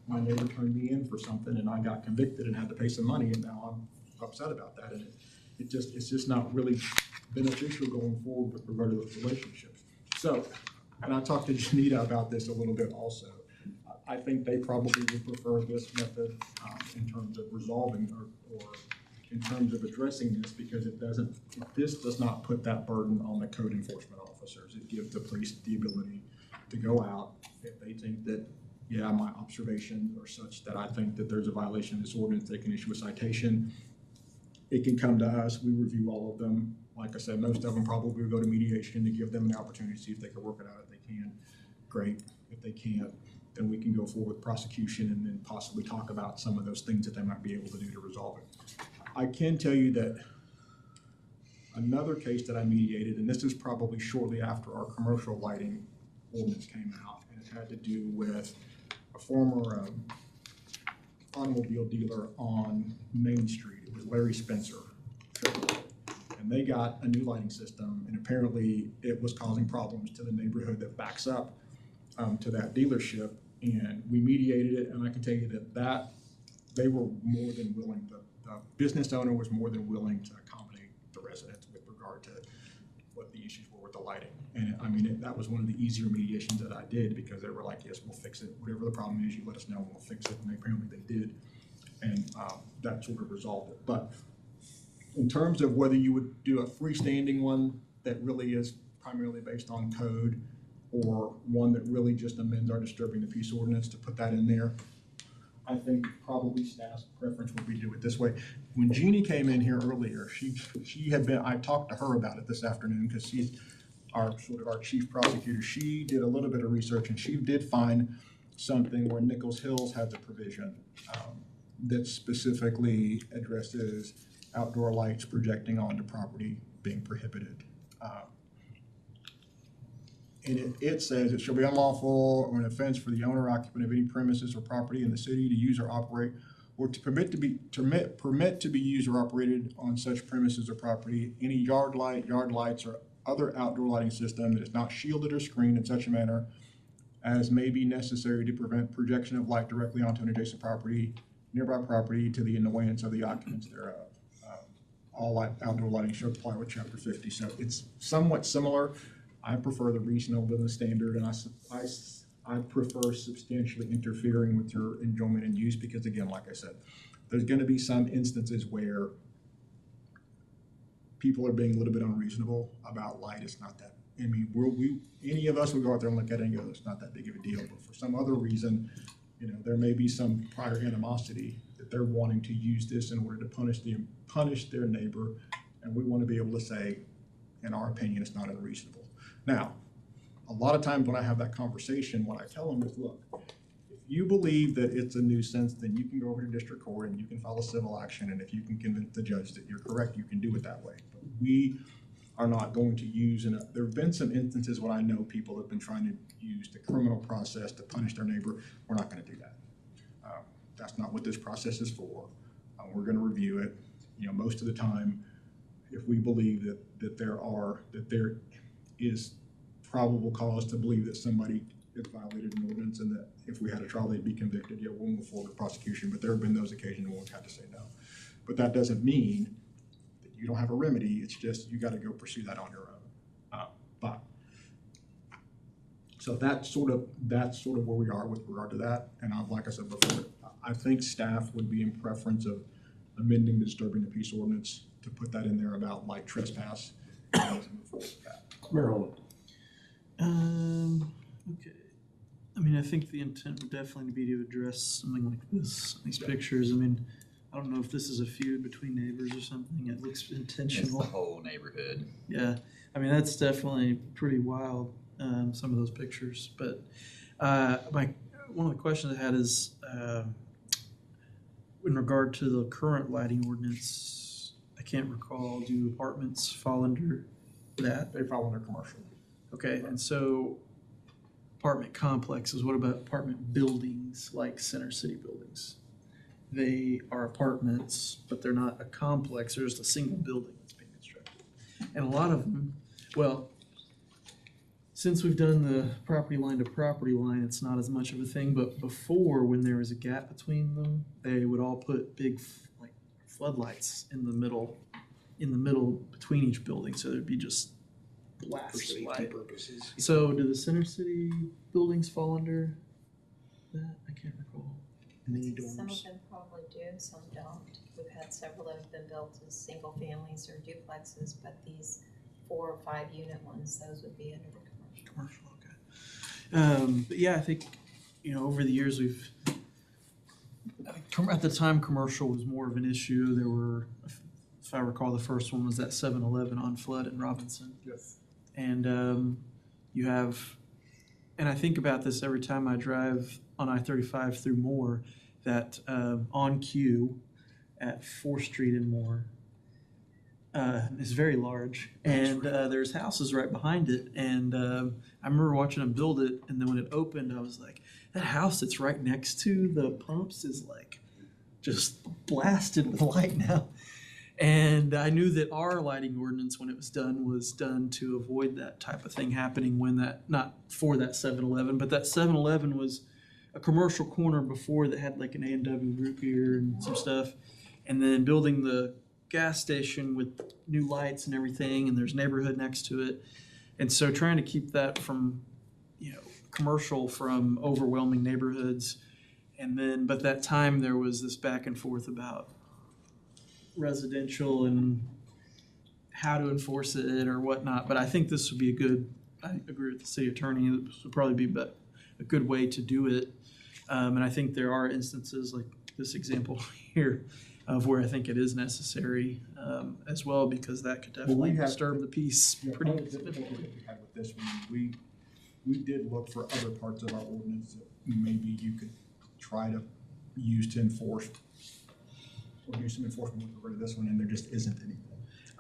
my neighbor turned me in for something and I got convicted and had to pay some money, and now I'm upset about that. And it's just not really beneficial going forward with regard to those relationships. So, and I talked to Janita about this a little bit also. I think they probably would prefer this method in terms of resolving or in terms of addressing this, because this does not put that burden on the code enforcement officers. It gives the police the ability to go out if they think that, my observations are such that I think that there's a violation of this ordinance, they can issue a citation. It can come to us, we review all of them. Like I said, most of them probably will go to mediation to give them an opportunity to see if they can work it out. If they can, great. If they can't, then we can go forward with prosecution and then possibly talk about some of those things that they might be able to do to resolve it. I can tell you that another case that I mediated, and this is probably shortly after our commercial lighting ordinance came out, and it had to do with a former automobile dealer on Main Street. It was Larry Spencer. And they got a new lighting system, and apparently it was causing problems to the neighborhood that backs up to that dealership. And we mediated it, and I can tell you that they were more than willing, the business owner was more than willing to accommodate the residents with regard to what the issues were with the lighting. And I mean, that was one of the easier mediations that I did, because they were like, yes, we'll fix it. Whatever the problem is, you let us know and we'll fix it. And apparently they did. And that sort of resolved it. But in terms of whether you would do a freestanding one that really is primarily based on code, or one that really just amends our disturbing the peace ordinance, to put that in there, I think probably staff's preference would be to do it this way. When Jeannie came in here earlier, she had been, I talked to her about it this afternoon, because she's our chief prosecutor. She did a little bit of research, and she did find something where Nichols Hills has a provision that specifically addresses outdoor lights projecting onto property being prohibited. And it says it shall be unlawful or an offense for the owner or occupant of any premises or property in the city to use or operate, or to permit to be used or operated on such premises or property any yard lights, or other outdoor lighting system that is not shielded or screened in such a manner as may be necessary to prevent projection of light directly onto an adjacent property, nearby property, to the annoyance of the occupants thereof. All outdoor lighting shall comply with chapter 50. So it's somewhat similar. I prefer the reasonableness standard, and I prefer substantially interfering with your enjoyment and use, because again, like I said, there's gonna be some instances where people are being a little bit unreasonable about light. It's not that, I mean, any of us would go out there and look at it and go, it's not that big of a deal, but for some other reason, there may be some prior animosity that they're wanting to use this in order to punish their neighbor, and we want to be able to say, in our opinion, it's not unreasonable. Now, a lot of times when I have that conversation, what I tell them is, look, if you believe that it's a nuisance, then you can go over to district court and you can file a civil action, and if you can convince the judge that you're correct, you can do it that way. But we are not going to use, and there have been some instances when I know people have been trying to use the criminal process to punish their neighbor. We're not going to do that. That's not what this process is for. We're going to review it. Most of the time, if we believe that there is probable cause to believe that somebody has violated an ordinance, and that if we had a trial, they'd be convicted, we'll move forward with prosecution. But there have been those occasions when we've had to say no. But that doesn't mean that you don't have a remedy. It's just you got to go pursue that on your own. So that's sort of where we are with regard to that. And like I said before, I think staff would be in preference of amending the disturbing the peace ordinance to put that in there about light trespass. And move forward with that. Maryland. Okay. I mean, I think the intent would definitely be to address something like this, these pictures. I mean, I don't know if this is a feud between neighbors or something. It looks It's the intentional. whole neighborhood. Yeah, I mean, that's definitely pretty wild, some of those pictures. But one of the questions I had is, in regard to the current lighting ordinance, I can't recall, do apartments fall under that? They fall under commercial. Okay, and so apartment complexes, what about apartment buildings like Center City buildings? They are apartments, but they're not a complex, they're just a single building that's being constructed. And a lot of them, well, since we've done the property line to property line, it's not as much of a thing, but before, when there was a gap between them, they would all put big like floodlights in the middle between each building, so there'd be just blasts of light. Purposes. So do the Center City buildings fall under that? I can't recall. Mini Some dorms. of them probably do, some don't. We've had several that have been built as single families or duplexes, but these 4 or 5 unit ones, those would be under the commercial. Commercial, okay. But yeah, I think, over the years at the time, commercial was more of an issue. There were, if I recall, the first one was that 7-Eleven on Flood in Robinson. Yes. And you have, and I think about this every time I drive on I-35 through Moore, that on Q at 4th Street and Moore is very large, and there's houses right behind it. And I remember watching them build it, and then when it opened, I was like, that house that's right next to the pumps is like just blasted with light now. And I knew that our lighting ordinance, when it was done to avoid that type of thing happening when not for that 7-Eleven, but that 7-Eleven was a commercial corner before that had like an A&W root beer and some stuff. And then building the gas station with new lights and everything, and there's neighborhood next to it. And so trying to keep that from, commercial from overwhelming neighborhoods. And then, but that time there was this back and forth about residential and how to enforce it or whatnot, but I think this would be I agree with the city attorney, this would probably be a good way to do it. And I think there are instances like this example here of where I think it is necessary, as well, because that could definitely have- disturb the peace Yeah, pretty part of the difficulty that we had with this one, we did look for other parts of our ordinance that maybe you could try to use to enforce, or do some enforcement with regard to this one, and there just isn't anything.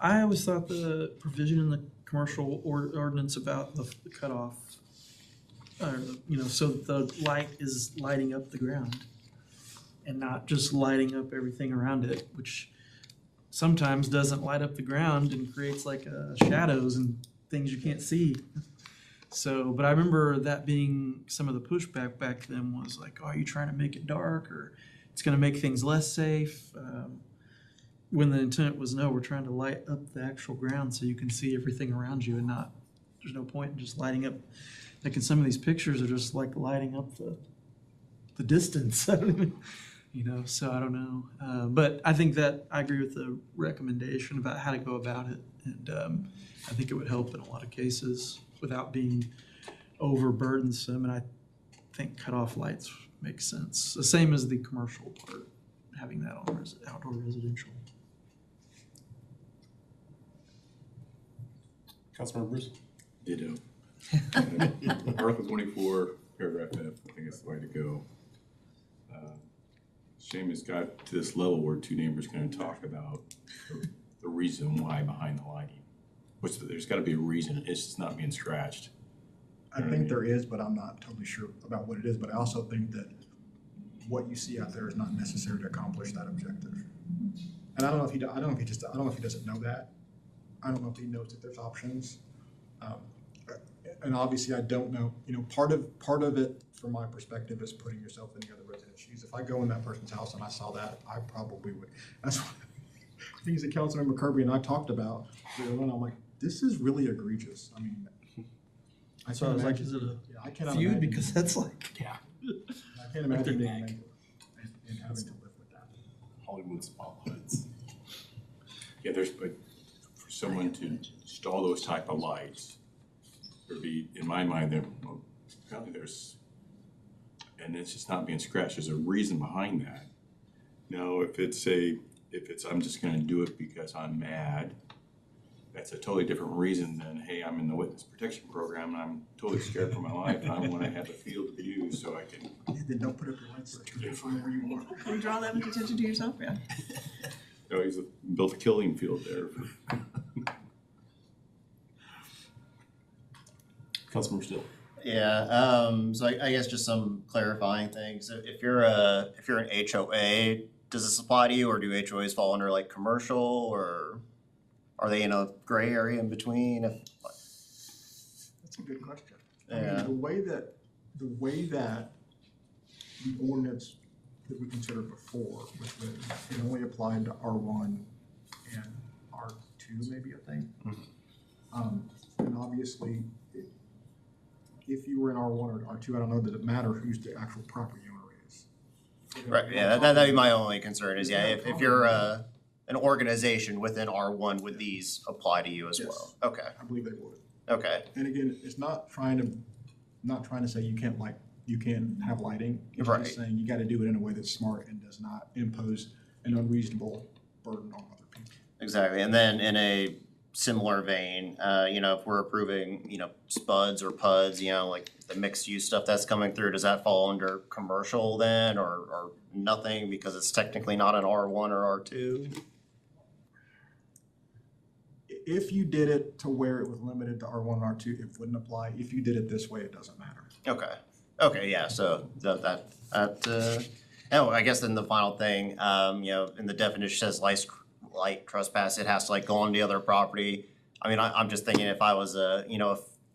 I always thought the provision in the commercial ordinance about the cutoff, so that the light is lighting up the ground and not just lighting up everything around it, which sometimes doesn't light up the ground and creates like shadows and things you can't see. So, but I remember that being some of the pushback back then was like, oh, are you trying to make it dark, or it's gonna make things less safe? When the intent was, no, we're trying to light up the actual ground so you can see everything around you and not, there's no point in just lighting up. Like in some of these pictures are just like lighting up the distance. I don't even, so I don't know. But I think that I agree with the recommendation about how to go about it. And I think it would help in a lot of cases without being overburdensome. And I think cutoff lights make sense. The same as the commercial part, having that on outdoor residential. Councilmember Bruce? Ditto. Article 24, paragraph F, I think it's the way to go. Shame has got to this level where two neighbors are going to talk about the reason why behind the lighting. There's got to be a reason. It's just not being scratched. I think there is, but I'm not totally sure about what it is, but I also think that what you see out there is not necessary to accomplish that objective. And I don't know if he doesn't know that. I don't know if he knows that there's options. And obviously I don't know, part of it from my perspective is putting yourself in the other resident's shoes. If I go in that person's house and I saw that, I probably would. That's what things that Councilmember Kirby and I talked about. And I'm like, this is really egregious. I mean, So I was like, is it a I cannot feud? imagine- Because that's like, I can't imagine being a neighbor and having to live with that. Hollywood spotlights. Yeah, but for someone to install those type of lights, there'd be, in my mind, apparently and it's just not being scratched. There's a reason behind that. Now, if it's I'm just gonna do it because I'm mad, that's a totally different reason than, hey, I'm in the witness protection program and I'm totally scared for my life and I want to have the field of view so I can. Then don't put up your lights wherever you want. Can you draw that attention to yourself? Yeah. No, he's built a killing field there. Councilmember Still? Yeah, so I guess just some clarifying things. So if you're an HOA, does this apply to you, or do HOAs fall under like commercial, or are they in a gray area in between? That's a good question. I mean, Yeah. the way that the ordinance that we considered before was written, it only applied to R1 and R2 maybe, I think. And obviously, if you were in R1 or R2, I don't know that it matter who's the actual property owner is. Right, yeah, that'd be my only concern is, yeah, if you're an organization within R1, would these apply to you as well? Yes. Okay, I believe they would. okay, And again, it's not trying to say you can't have lighting. It's Right. just saying you gotta do it in a way that's smart and does not impose an unreasonable burden on other people. exactly. And then in a similar vein, if we're approving, spuds or PUDs, like the mixed use stuff that's coming through, does that fall under commercial then, or nothing because it's technically not an R1 or R2? If you did it to where it was limited to R1 and R2, it wouldn't apply. If you did it this way, it doesn't matter. Okay, yeah, so I guess then the final thing, in the definition says light trespass, it has to like go on the other property. I mean, I'm just thinking if I was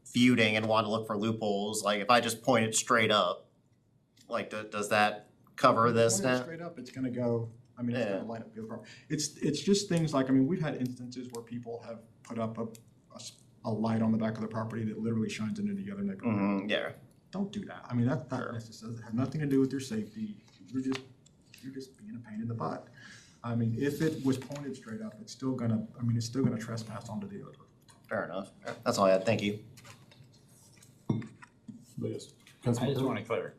feuding and wanted to look for loopholes, like if I just point it straight up, like does that cover this Point it now? straight up, it's gonna go, it's Yeah. gonna light up the other property. It's just things like, we've had instances where people have put up a light on the back of the property that literally shines into the other neighborhood. Mm-hmm, yeah, Don't do that. I mean, that just doesn't have nothing to do with your safety. You're just being a pain in the butt. I mean, if it was pointed straight up, it's still gonna trespass onto the other. Fair enough. That's all I had. Thank you. Yes. I just want to clarify.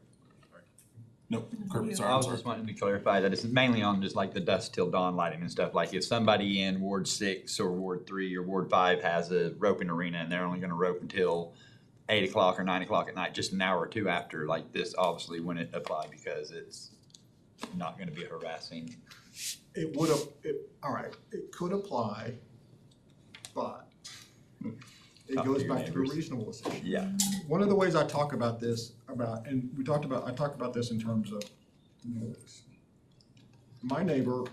Nope, Kirby, I sorry, I'm was sorry. just wanting to clarify that it's mainly on just like the dusk till dawn lighting and stuff. Like if somebody in Ward 6 or Ward 3 or Ward 5 has a roping arena and they're only gonna rope until 8 o'clock or 9 o'clock at night, just an hour or two after, like this obviously wouldn't apply because it's not gonna be harassing. It would have, all right, it could apply, but it Talk to goes your back to the neighbors. reasonableness issue. Yeah. One of the ways I talk about this, and I talked about this in terms of noise. My neighbor,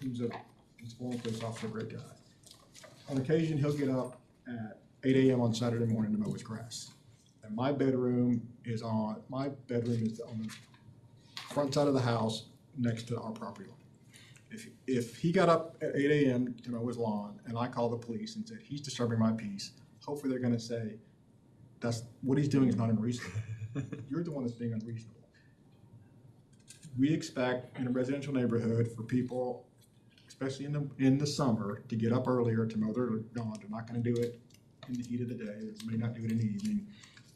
he's a former police officer, great guy. On occasion, he'll get up at 8 AM on Saturday morning to mow his grass. And my bedroom is on the front side of the house next to our property line. If he got up at 8 AM to mow his lawn and I call the police and said, he's disturbing my peace, hopefully they're gonna say, what he's doing is not unreasonable. You're the one that's being unreasonable. We expect in a residential neighborhood for people, especially in the summer, to get up earlier to mow their lawn. They're not gonna do it in the heat of the day, they may not do it in the evening.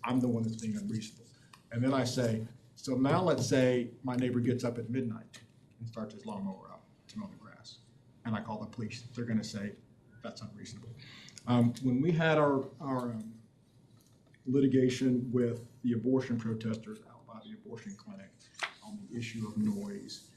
I'm the one that's being unreasonable. And then I say, so now let's say my neighbor gets up at midnight and starts his lawnmower up to mow the grass. And I call the police, they're gonna say, that's unreasonable. When we had our litigation with the abortion protesters out by the abortion clinic on the issue of noise,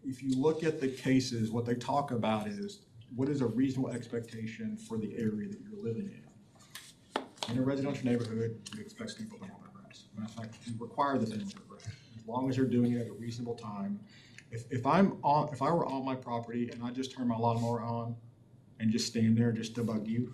if you look at the cases, what they talk about is, what is a reasonable expectation for the area that you're living in? In a residential neighborhood, you expect people to mow their grass. Matter of fact, you require that they mow their grass, as long as they're doing it at a reasonable time. If I were on my property and I just turned my lawnmower on and just stand there just to bug you,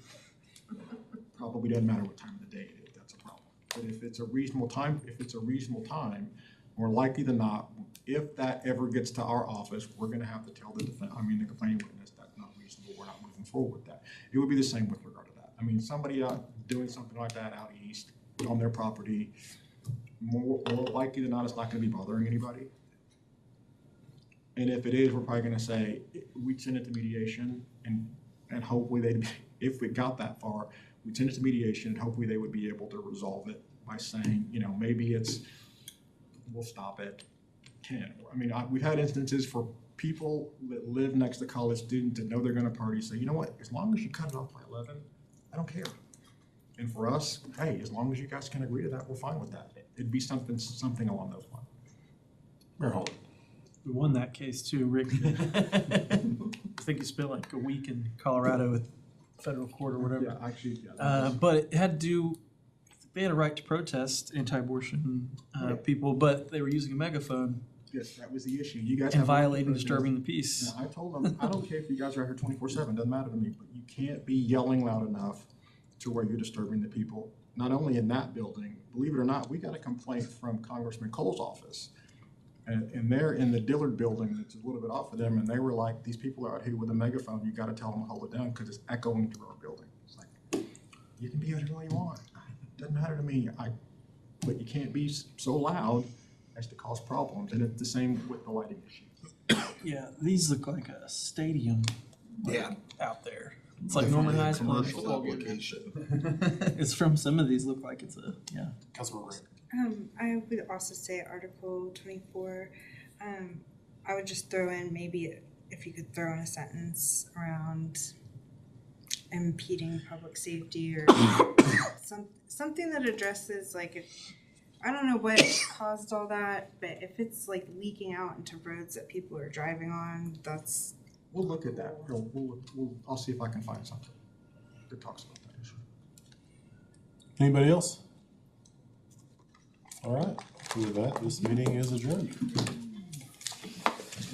probably doesn't matter what time of the day it is, that's a problem. But if it's a reasonable time, more likely than not, if that ever gets to our office, we're gonna have to tell the complaining witness that's not reasonable, we're not moving forward with that. It would be the same with regard to that. I mean, somebody out doing something like that out east on their property, more likely than not, it's not gonna be bothering anybody. And if it is, we're probably gonna say, we'd send it to mediation and hopefully if we got that far, we'd send it to mediation and hopefully they would be able to resolve it by saying, maybe we'll stop at 10. I mean, we've had instances for people that live next to college students that know they're gonna party, say, you know what, as long as you cut it off by 11, I don't care. And for us, hey, as long as you guys can agree to that, we're fine with that. It'd be something along those lines. Mayor Holden. We won that case too, Rick. I think you spent like a week in Colorado with federal court or whatever. Yeah, actually, yeah. But it had to do, they had a right to protest anti-abortion people, but they were using a megaphone Yes, that was the issue. You guys and have. violating, disturbing the peace. I told them, I don't care if you guys are out here 24/7, doesn't matter to me, but you can't be yelling loud enough to where you're disturbing the people, not only in that building. Believe it or not, we got a complaint from Congressman Cole's office. And they're in the Dillard building, that's a little bit off of them, and they were like, these people are out here with a megaphone, you gotta tell them to hold it down, because it's echoing through our building. It's like, you can be out here all you want, doesn't matter to me, but you can't be so loud as to cause problems, and it's the same with the lighting issue. Yeah, these look like a stadium out there. It's like Definitely Norman a High School. commercial application. It's from some of these look like it's a, Councilmember Grant. I would also say Article 24, I would just throw in maybe if you could throw in a sentence around impeding public safety or something that addresses like if, I don't know what caused all that, but if it's like leaking out into roads that people are driving on, that's. We'll look at that. I'll see if I can find something that talks about that issue. Anybody else? All right, with that, this meeting is adjourned.